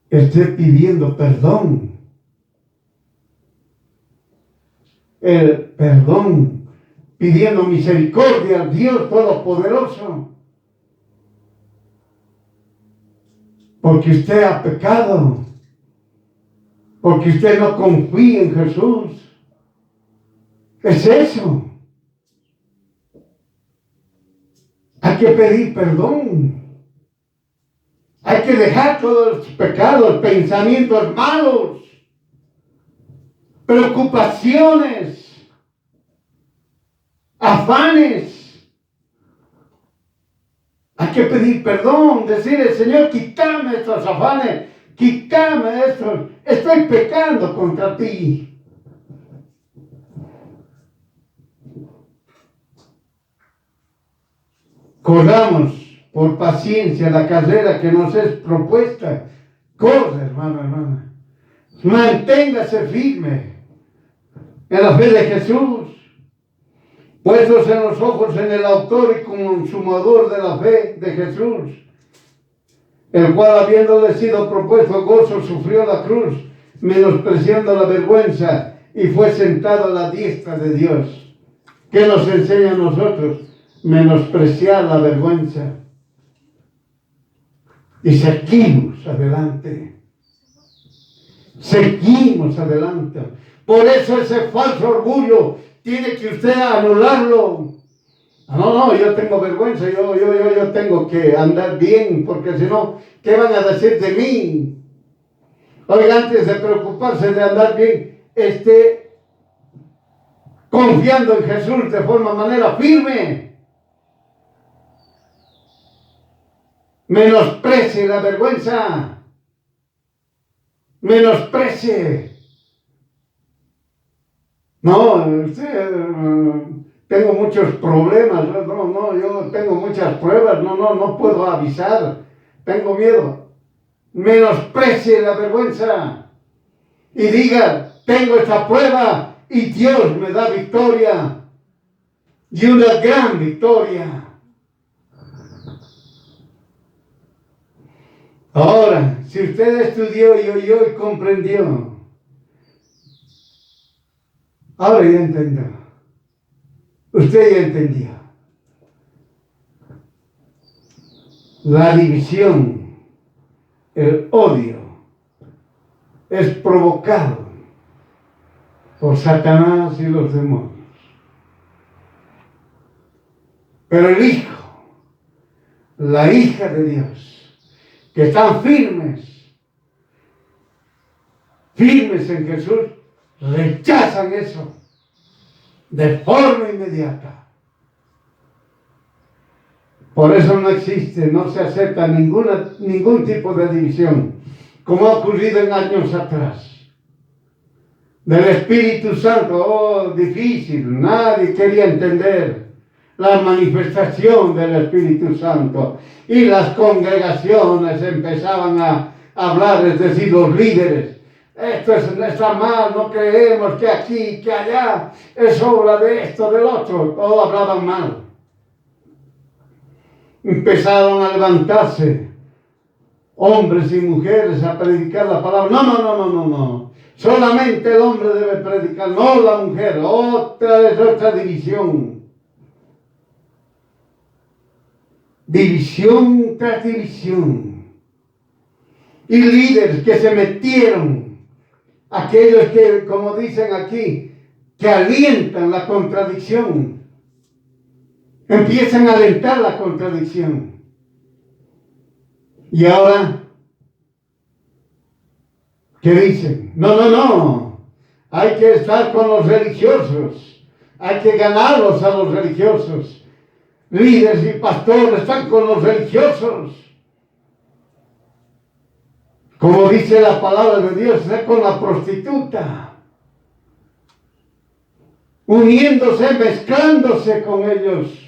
Esté pidiendo perdón. El perdón. Pidiendo misericordia al Dios Todopoderoso. Porque usted ha pecado. Porque usted no confía en Jesús. Es eso. Hay que pedir perdón. Hay que dejar todos los pecados, pensamientos malos, preocupaciones, afanes. Hay que pedir perdón, decirle, Señor, quítame estos afanes, quítame estos, estoy pecando contra ti. Corramos por paciencia la carrera que nos es propuesta. Corre, hermano, hermana. Manténgase firme en la fe de Jesús, puestos en los ojos en el autor y consumador de la fe de Jesús, el cual, habiéndole sido propuesto gozo, sufrió la cruz, menospreciando la vergüenza, y fue sentado a la diestra de Dios. ¿Qué nos enseña a nosotros? Menospreciar la vergüenza. Y seguimos adelante. Seguimos adelante. Por eso ese falso orgullo tiene que usted anularlo. No, yo tengo vergüenza, yo tengo que andar bien, porque si no, ¿qué van a decir de mí? Oiga, antes de preocuparse de andar bien, esté confiando en Jesús de manera firme. Menosprecie la vergüenza. Menosprecie. No, tengo muchos problemas. Yo tengo muchas pruebas. No puedo avisar. Tengo miedo. Menosprecie la vergüenza. Y diga, tengo esta prueba y Dios me da victoria. Y una gran victoria. Ahora, si usted estudió y oyó y comprendió, ahora ya entendió. Usted ya entendió. La división, el odio, es provocado por Satanás y los demonios. Pero el Hijo, la hija de Dios, que están firmes en Jesús, rechazan eso de forma inmediata. Por eso no existe, no se acepta ningún tipo de división, como ha ocurrido en años atrás. Del Espíritu Santo, difícil, nadie quería entender. la manifestación del Espíritu Santo. Y las congregaciones empezaban a hablar, es decir, los líderes. Esto está mal, no creemos que aquí, que allá, es obra de esto, del otro. Todos hablaban mal. Empezaron a levantarse hombres y mujeres a predicar la palabra. No. Solamente el hombre debe predicar, no la mujer. Otra división. División tras división. Y líderes que se metieron, aquellos que, como dicen aquí, que alientan la contradicción. Empiezan a alentar la contradicción. Y ahora, ¿qué dicen? No. Hay que estar con los religiosos. Hay que ganarlos a los religiosos. Líderes y pastores están con los religiosos. Como dice la palabra de Dios, está con la prostituta. Uniéndose, mezclándose con ellos.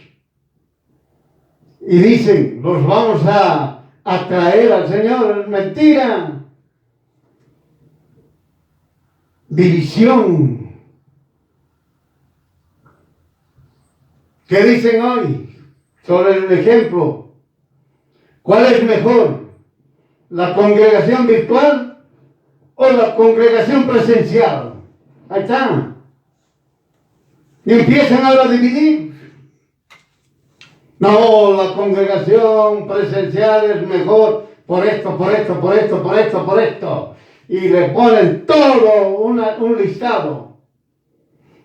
Y dicen, los vamos a atraer al Señor. Es mentira. División. ¿Qué dicen hoy sobre el ejemplo? ¿Cuál es mejor? ¿La congregación virtual o la congregación presencial? Ahí está. Y empiezan ahora a dividir. No, la congregación presencial es mejor por esto. Y le ponen todo un listado.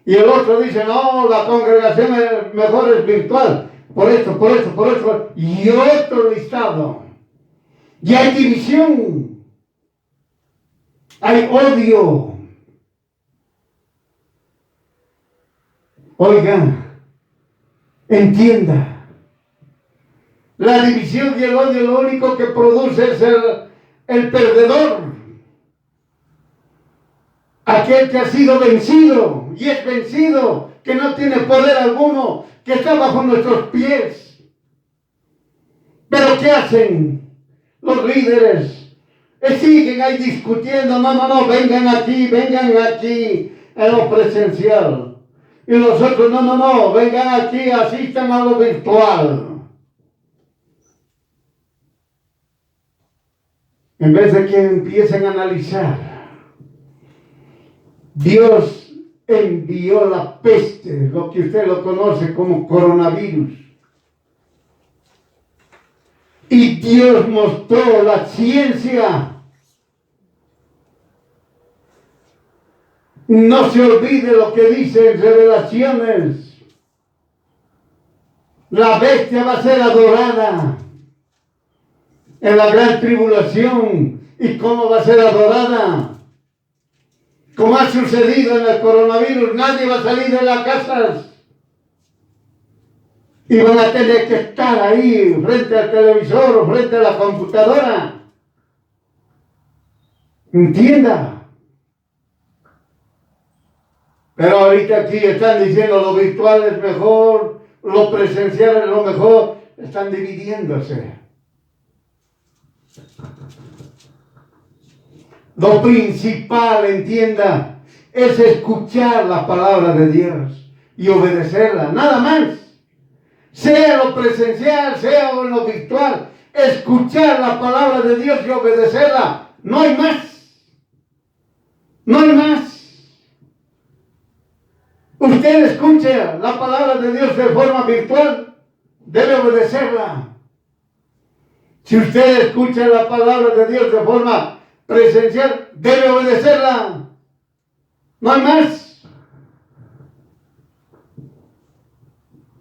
Y el otro dice, no, la congregación mejor es virtual. Por esto. Y otro listado. Y hay división. Hay odio. Oigan, entienda. La división y el odio lo único que produce es el perdedor. Aquel que ha sido vencido y es vencido, que no tiene poder alguno, que está bajo nuestros pies. Pero ¿qué hacen los líderes? Siguen ahí discutiendo, no, vengan aquí en lo presencial. Y los otros, no, vengan aquí, asistan a lo virtual. En vez de que empiecen a analizar, Dios envió la peste, lo que usted lo conoce como coronavirus. Y Dios mostró la ciencia. No se olvide lo que dice en Revelaciones. La bestia va a ser adorada en la gran tribulación. ¿Y cómo va a ser adorada? Como ha sucedido en el coronavirus, nadie va a salir de las casas. Y van a tener que estar ahí frente al televisor o frente a la computadora. Entienda. Pero ahorita aquí están diciendo lo virtual es mejor, lo presencial es lo mejor. Están dividiéndose. Lo principal, entienda, es escuchar la palabra de Dios y obedecerla, nada más. Sea lo presencial, sea en lo virtual, escuchar la palabra de Dios y obedecerla, no hay más. No hay más. Usted escucha la palabra de Dios de forma virtual, debe obedecerla. Si usted escucha la palabra de Dios de forma presencial, debe obedecerla. No hay más.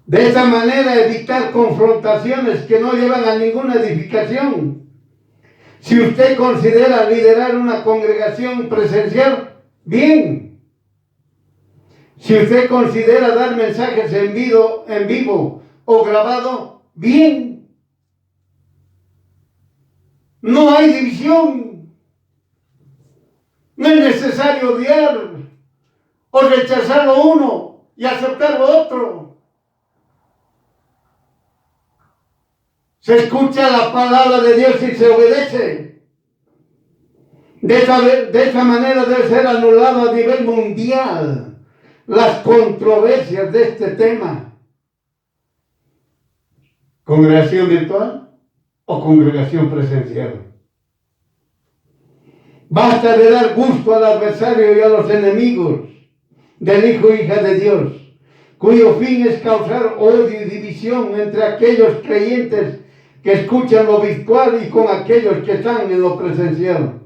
De esa manera evitar confrontaciones que no llevan a ninguna edificación. Si usted considera liderar una congregación presencial, bien. Si usted considera dar mensajes en vivo o grabado, bien. No hay división. No es necesario odiar o rechazar lo uno y aceptar lo otro. Se escucha la palabra de Dios y se obedece. De esa manera debe ser anulado a nivel mundial las controversias de este tema. ¿Congregación virtual o congregación presencial? Basta de dar gusto al adversario y a los enemigos del Hijo e hija de Dios, cuyo fin es causar odio y división entre aquellos creyentes que escuchan lo virtual y con aquellos que están en lo presencial.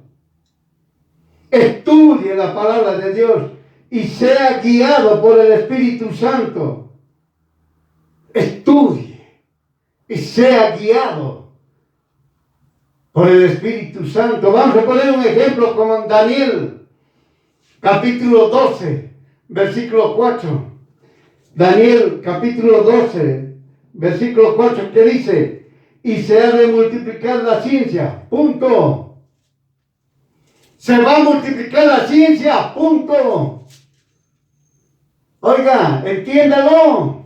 Estudie la palabra de Dios y sea guiado por el Espíritu Santo. Estudie y sea guiado por el Espíritu Santo. Vamos a poner un ejemplo como Daniel, capítulo 12, versículo 4. Daniel, capítulo 12, versículo 4, que dice: y se ha de multiplicar la ciencia, punto. Se va a multiplicar la ciencia, punto. Oiga, entiéndalo.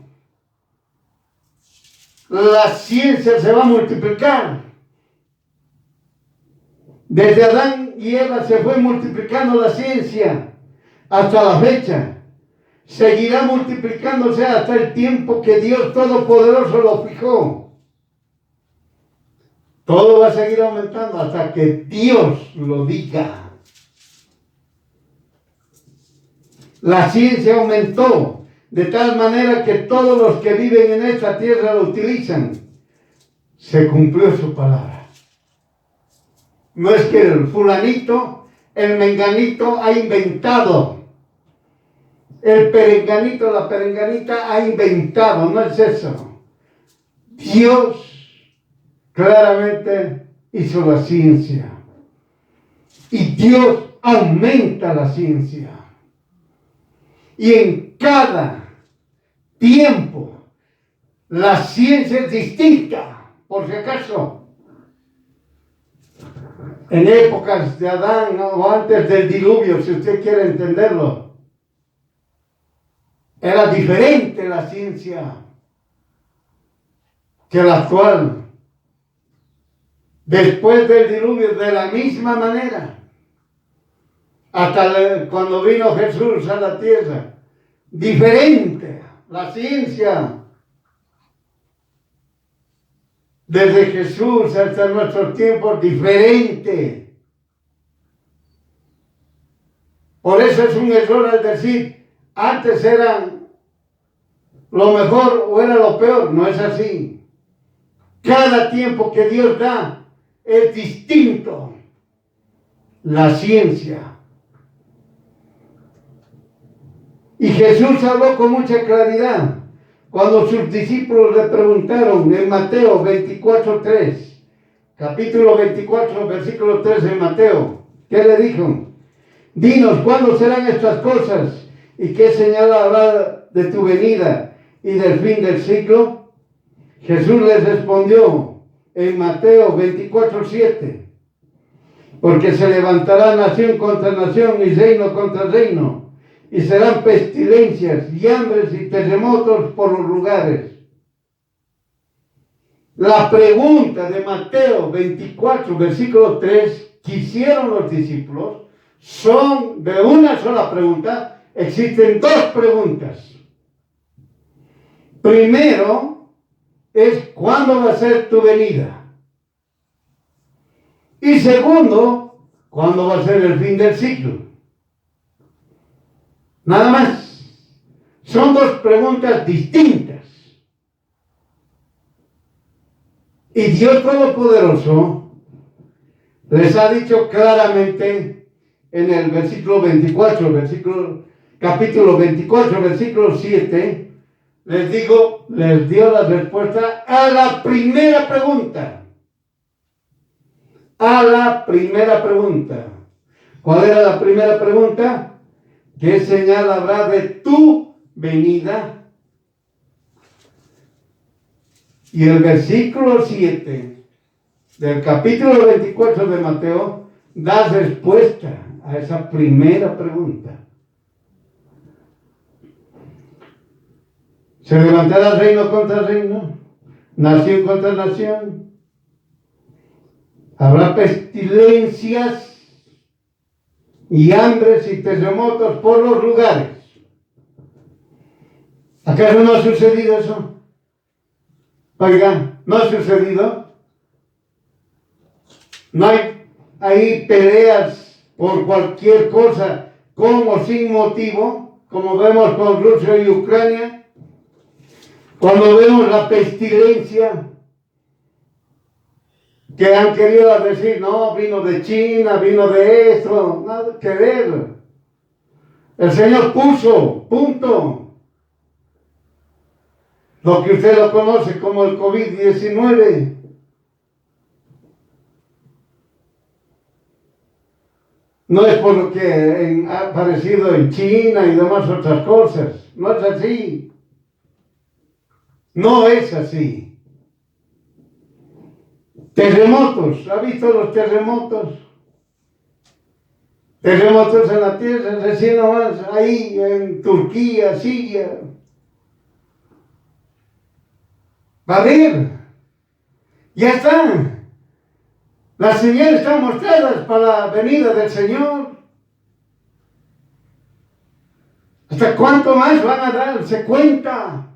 La ciencia se va a multiplicar. Desde Adán y Eva se fue multiplicando la ciencia hasta la fecha. Seguirá multiplicándose hasta el tiempo que Dios Todopoderoso lo fijó. Todo va a seguir aumentando hasta que Dios lo diga. La ciencia aumentó de tal manera que todos los que viven en esta tierra lo utilizan. Se cumplió su palabra. No es que el fulanito, el menganito ha inventado. El perenganito, la perenganita ha inventado. No es eso. Dios claramente hizo la ciencia. Y Dios aumenta la ciencia. Y en cada tiempo la ciencia es distinta, por si acaso. En épocas de Adán o antes del diluvio, si usted quiere entenderlo, era diferente la ciencia que la actual. Después del diluvio, de la misma manera. Hasta cuando vino Jesús a la tierra, diferente la ciencia. Desde Jesús hasta nuestros tiempos, diferente. Por eso es un error al decir, antes eran lo mejor o era lo peor. No es así. Cada tiempo que Dios da es distinto. La ciencia. Y Jesús habló con mucha claridad cuando sus discípulos le preguntaron en Mateo 24:3, capítulo 24, versículo 3 de Mateo. ¿Qué le dijo? Dinos, ¿cuándo serán estas cosas? ¿Y qué señal habrá de tu venida y del fin del siglo? Jesús les respondió en Mateo 24:7, porque se levantará nación contra nación y reino contra reino, y serán pestilencias y hambres y terremotos por los lugares. La pregunta de Mateo 24, versículo 3, que hicieron los discípulos, son de una sola pregunta. Existen dos preguntas. Primero es, ¿cuándo va a ser tu venida? Y segundo, ¿cuándo va a ser el fin del siglo? Nada más. Son dos preguntas distintas. Y Dios Todopoderoso les ha dicho claramente en el versículo 24, capítulo 24, versículo 7, les dio la respuesta a la primera pregunta. A la primera pregunta. ¿Cuál era la primera pregunta? ¿Qué señal habrá de tu venida? Y el versículo 7 del capítulo 24 de Mateo da respuesta a esa primera pregunta. ¿Se levantará reino contra reino? nación contra nación. Habrá pestilencias y hambres y terremotos por los lugares. ¿Acaso no ha sucedido eso? Oigan, ¿no ha sucedido? No hay ahí peleas por cualquier cosa, con o sin motivo, como vemos con Rusia y Ucrania. Cuando vemos la pestilencia, que han querido decir, no, vino de China, vino de esto, nada que ver. El Señor puso, punto. Lo que usted lo conoce como el COVID-19. No es por lo que ha aparecido en China y demás otras cosas. No es así. No es así. Terremotos. ¿Ha visto los terremotos? Terremotos en la tierra, recién nomás, ahí en Turquía, Siria. Va a haber. Ya está. Las señales están mostradas para la venida del Señor. ¿Hasta cuánto más van a darse cuenta?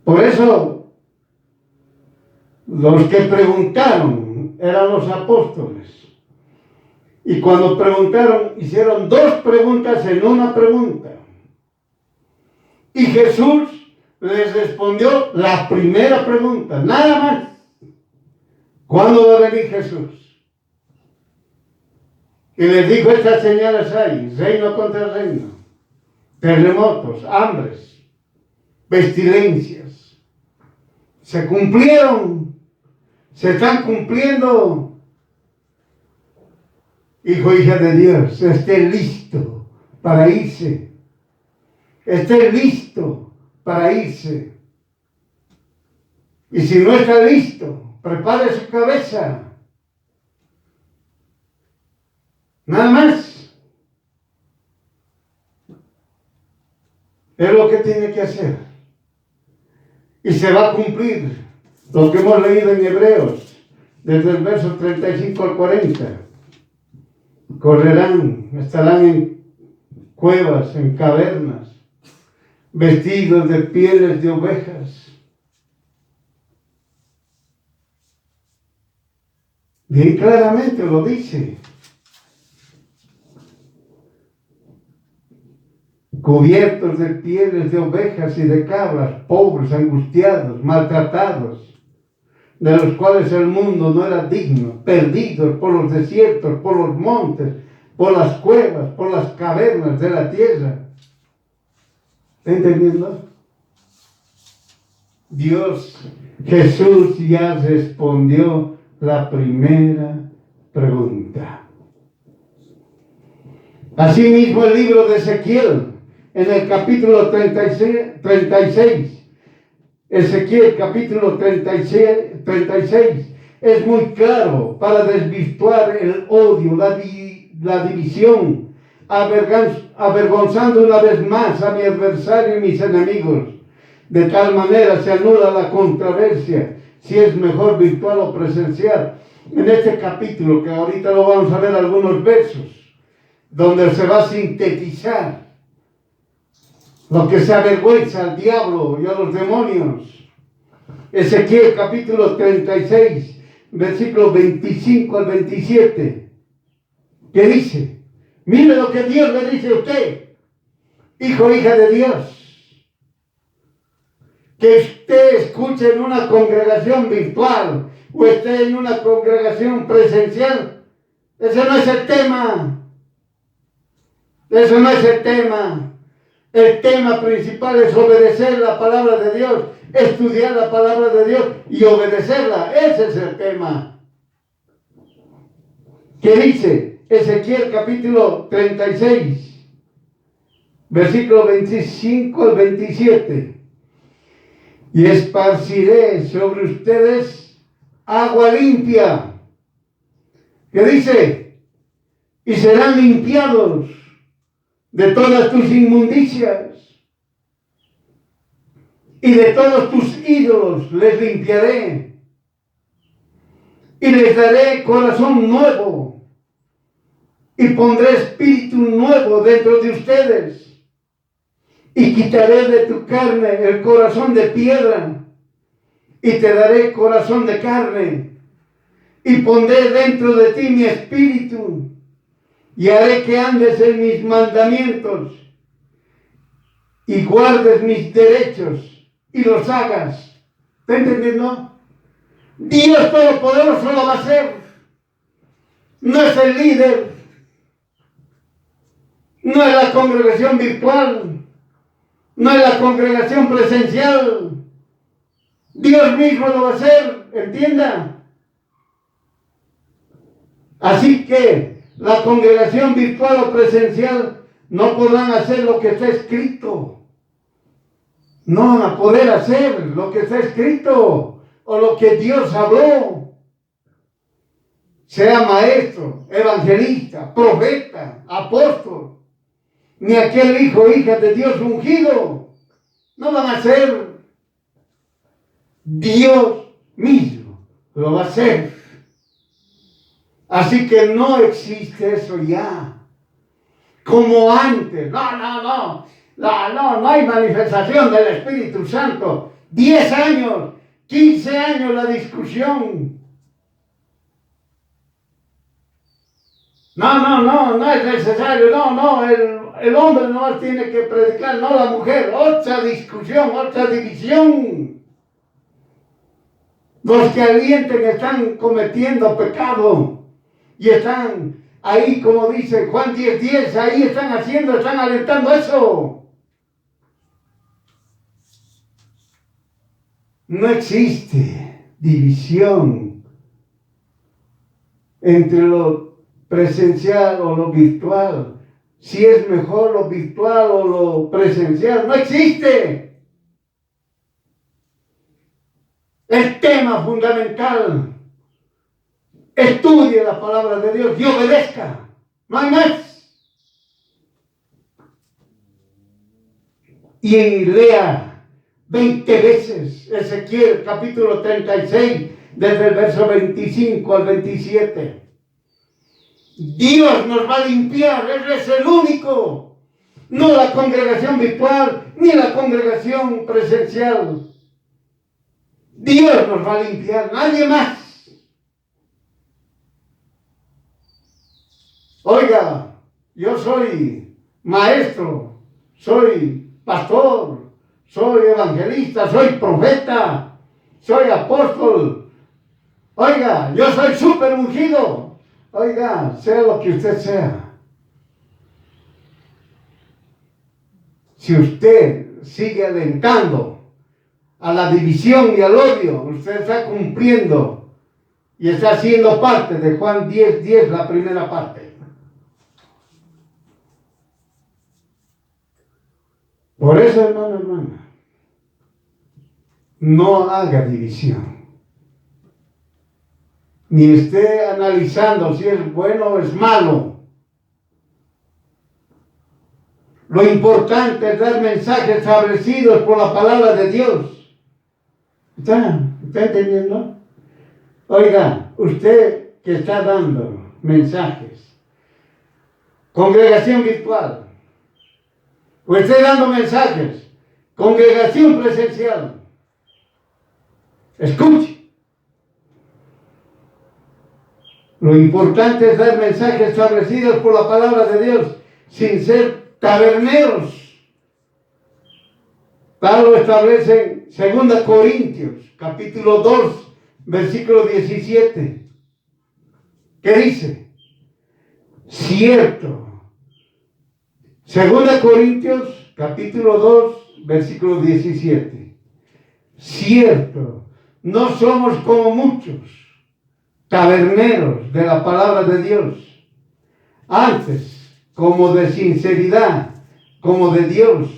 Por eso, los que preguntaron eran los apóstoles. Y cuando preguntaron, hicieron dos preguntas en una pregunta. Y Jesús les respondió la primera pregunta, nada más. ¿Cuándo va a venir Jesús? Y les dijo, estas señales hay, reino contra reino, terremotos, hambres, pestilencias. Se cumplieron, se están cumpliendo. Hijo, hija de Dios, esté listo para irse. Esté listo para irse. Y si no está listo, prepare su cabeza. Nada más. Es lo que tiene que hacer. Y se va a cumplir lo que hemos leído en Hebreos, desde el verso 35 al 40. Correrán, estarán en cuevas, en cavernas, vestidos de pieles de ovejas. Bien claramente lo dice. Cubiertos de pieles de ovejas y de cabras, pobres, angustiados, maltratados, de los cuales el mundo no era digno, perdidos por los desiertos, por los montes, por las cuevas, por las cavernas de la tierra. ¿Está entendiendo? Dios, Jesús ya respondió la primera pregunta. Asimismo, el libro de Ezequiel, en el capítulo 36, Ezequiel capítulo 36, es muy claro para desvirtuar el odio, la división, avergonzando una vez más a mi adversario y mis enemigos. De tal manera se anula la controversia, si es mejor virtual o presencial. En este capítulo, que ahorita lo vamos a ver algunos versos, donde se va a sintetizar lo que se avergüenza al diablo y a los demonios. Ezequiel capítulo 36, versículos 25 al 27, que dice, mire lo que Dios le dice a usted, hijo, hija de Dios, que usted escuche en una congregación virtual o esté en una congregación presencial. Ese no es el tema. Eso no es el tema. El tema principal es obedecer la palabra de Dios, estudiar la palabra de Dios y obedecerla. Ese es el tema. ¿Qué dice? Ezequiel capítulo 36, versículo 25 al 27. Y esparciré sobre ustedes agua limpia. ¿Qué dice? Y serán limpiados de todas tus inmundicias. y de todos tus ídolos les limpiaré, y les daré corazón nuevo, y pondré espíritu nuevo dentro de ustedes, y quitaré de tu carne el corazón de piedra, y te daré corazón de carne, y pondré dentro de ti mi espíritu, y haré que andes en mis mandamientos, y guardes mis derechos, y los hagas. ¿Está entendiendo? Dios Todopoderoso lo va a hacer. No es el líder, no es la congregación virtual, no es la congregación presencial. Dios mismo lo va a hacer, entienda. Así que la congregación virtual o presencial no podrán hacer lo que está escrito. No van a poder hacer lo que está escrito o lo que Dios habló. Sea maestro, evangelista, profeta, apóstol, ni aquel hijo o hija de Dios ungido. No van a ser. Dios mismo lo va a hacer. Así que no existe eso ya. Como antes. No hay manifestación del Espíritu Santo. 10 años, 15 años la discusión. No es necesario. El hombre no tiene que predicar, no la mujer. Otra discusión, otra división. Los que alienten están cometiendo pecado. Y están ahí, como dice Juan 10:10, ahí están alentando eso. No existe división entre lo presencial o lo virtual. Si es mejor lo virtual o lo presencial, no existe. El tema fundamental. Estudie la palabra de Dios y obedezca. No hay más. Y lea 20 veces Ezequiel capítulo 36, desde el verso 25 al 27. Dios nos va a limpiar, Él es el único. No la congregación virtual, ni la congregación presencial. Dios nos va a limpiar, nadie más. Oiga, yo soy maestro, soy pastor, soy evangelista, soy profeta, soy apóstol. Oiga, yo soy súper ungido. Oiga, sea lo que usted sea. Si usted sigue alentando a la división y al odio, usted está cumpliendo y está siendo parte de Juan 10:10, la primera parte. Por eso, hermana, no haga división. Ni esté analizando si es bueno o es malo. Lo importante es dar mensajes establecidos por la palabra de Dios. ¿Está entendiendo? Oiga, usted que está dando mensajes, congregación virtual, o esté dando mensajes, congregación presencial, escuche. Lo importante es dar mensajes establecidos por la palabra de Dios, sin ser taberneros. Pablo establece en 2 Corintios, capítulo 2, versículo 17. ¿Qué dice? Cierto. 2 Corintios, capítulo 2, versículo 17. Cierto, no somos como muchos taberneros de la palabra de Dios. Antes, como de sinceridad, como de Dios,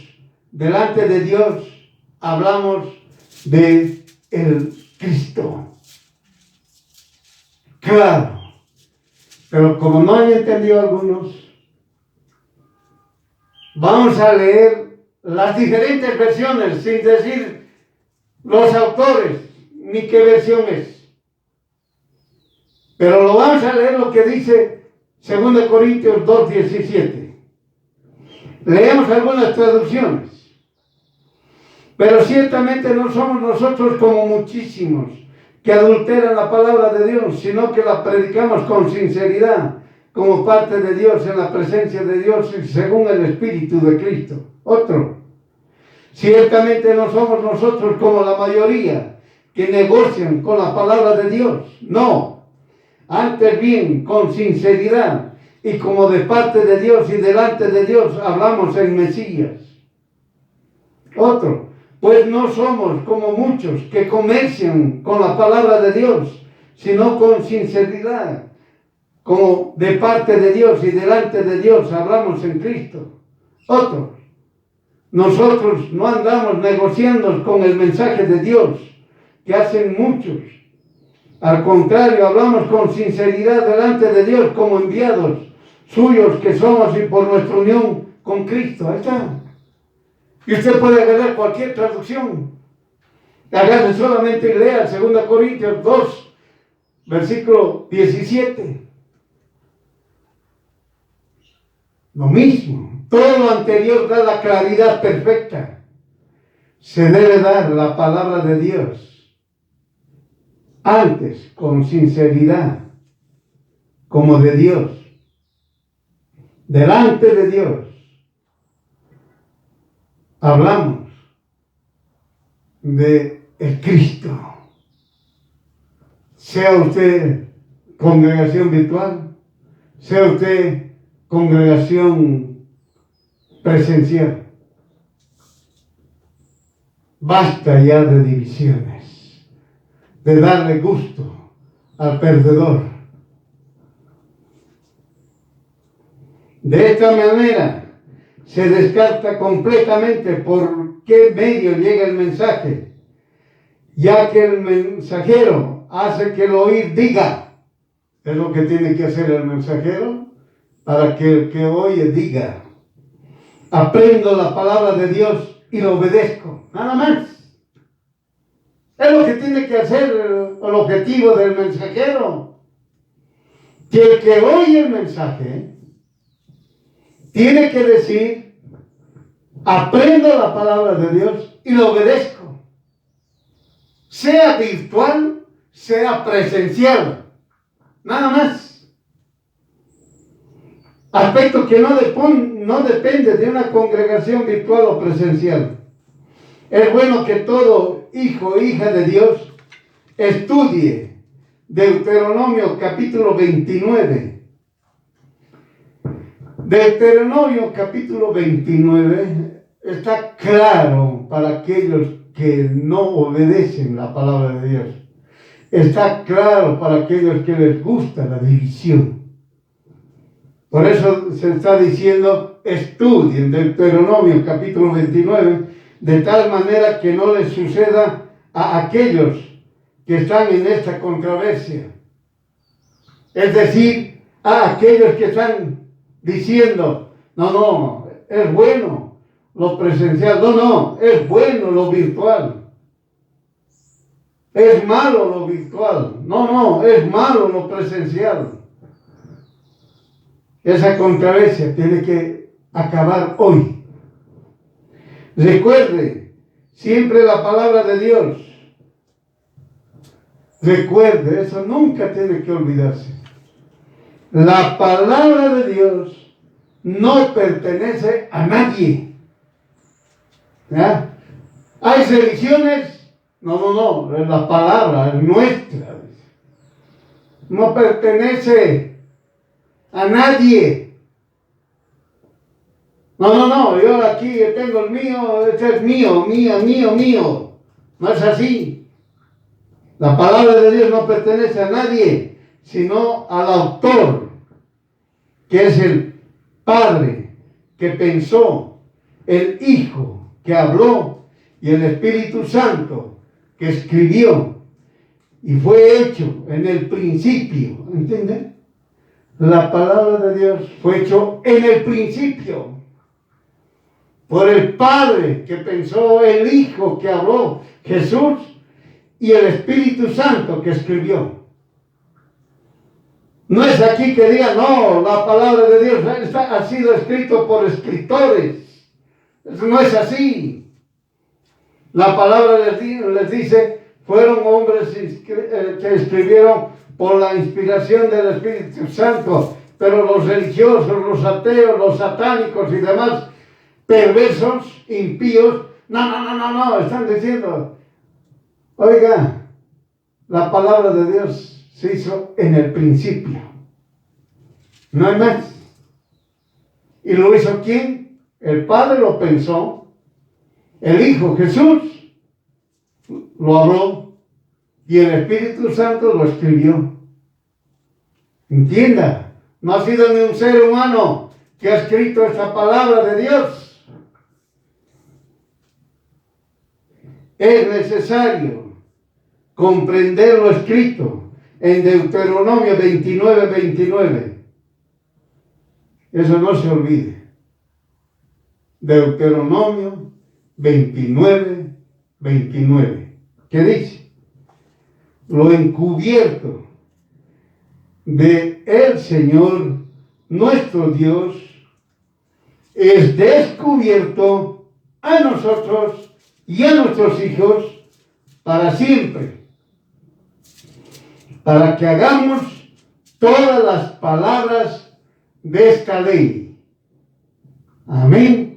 delante de Dios, hablamos de el Cristo. Claro, pero como no han entendido algunos, vamos a leer las diferentes versiones, sin decir los autores, ni qué versión es. Pero lo vamos a leer lo que dice 2 Corintios 2:17. Leemos algunas traducciones. Pero ciertamente no somos nosotros como muchísimos que adulteran la palabra de Dios, sino que la predicamos con sinceridad, como parte de Dios, en la presencia de Dios y según el Espíritu de Cristo. Otro. Ciertamente no somos nosotros como la mayoría que negocian con la palabra de Dios. No. Antes bien, con sinceridad y como de parte de Dios y delante de Dios hablamos en Mesías. Otro. Pues no somos como muchos que comercian con la palabra de Dios, sino con sinceridad, como de parte de Dios y delante de Dios hablamos en Cristo. Otros, nosotros no andamos negociando con el mensaje de Dios, que hacen muchos. Al contrario, hablamos con sinceridad delante de Dios como enviados suyos que somos y por nuestra unión con Cristo. Ahí está. Y usted puede agarrar cualquier traducción. Agarre solamente y lea 2 Corintios 2, versículo 17. Lo mismo. Todo lo anterior da la claridad perfecta. Se debe dar la palabra de Dios. Antes, con sinceridad, como de Dios. Delante de Dios. Hablamos de el Cristo. Sea usted congregación virtual, sea usted congregación presencial. Basta ya de divisiones, de darle gusto al perdedor. De esta manera se descarta completamente por qué medio llega el mensaje, ya que el mensajero hace que el oír diga. Es lo que tiene que hacer el mensajero para que el que oye diga. Aprendo la palabra de Dios y lo obedezco. Nada más. Es lo que tiene que hacer el objetivo del mensajero. Que el que oye el mensaje tiene que decir, aprendo la palabra de Dios y lo obedezco. Sea virtual, sea presencial. Nada más. Aspecto que no depende de una congregación virtual o presencial. Es bueno que todo hijo o hija de Dios estudie Deuteronomio capítulo 29. Deuteronomio capítulo 29 está claro para aquellos que no obedecen la palabra de Dios. Está claro para aquellos que les gusta la división. Por eso se está diciendo, estudien Deuteronomio capítulo 29, de tal manera que no les suceda a aquellos que están en esta controversia. Es decir, a aquellos que están diciendo, no, es bueno lo presencial, no, es bueno lo virtual. Es malo lo virtual, no, es malo lo presencial. Esa controversia tiene que acabar hoy. Recuerde siempre la palabra de Dios. Recuerde, eso nunca tiene que olvidarse. La palabra de Dios no pertenece a nadie. ¿Ya? ¿Hay religiones? No, la palabra es nuestra. No pertenece a nadie. No, yo aquí tengo el mío, este es mío. No es así. La palabra de Dios no pertenece a nadie, sino al autor, que es el Padre que pensó, el Hijo que habló y el Espíritu Santo que escribió y fue hecho en el principio. ¿Entienden? La palabra de Dios fue hecho en el principio. por el Padre que pensó, el Hijo que habló, Jesús, y el Espíritu Santo que escribió. No es aquí que diga, no, la palabra de Dios ha sido escrito por escritores. Eso no es así. La palabra les dice, fueron hombres que escribieron por la inspiración del Espíritu Santo, pero los religiosos, los ateos, los satánicos y demás perversos, impíos, no, están diciendo, oiga, la palabra de Dios se hizo en el principio, no hay más. ¿Y lo hizo quién? El Padre lo pensó, el Hijo Jesús lo habló y el Espíritu Santo lo escribió. Entienda, no ha sido ni un ser humano que ha escrito esta palabra de Dios. Es necesario comprender lo escrito en Deuteronomio 29:29. Eso no se olvide. Deuteronomio 29:29. ¿Qué dice? Lo encubierto de el Señor nuestro Dios es descubierto a nosotros y a nuestros hijos para siempre, para que hagamos todas las palabras de esta ley. Amén.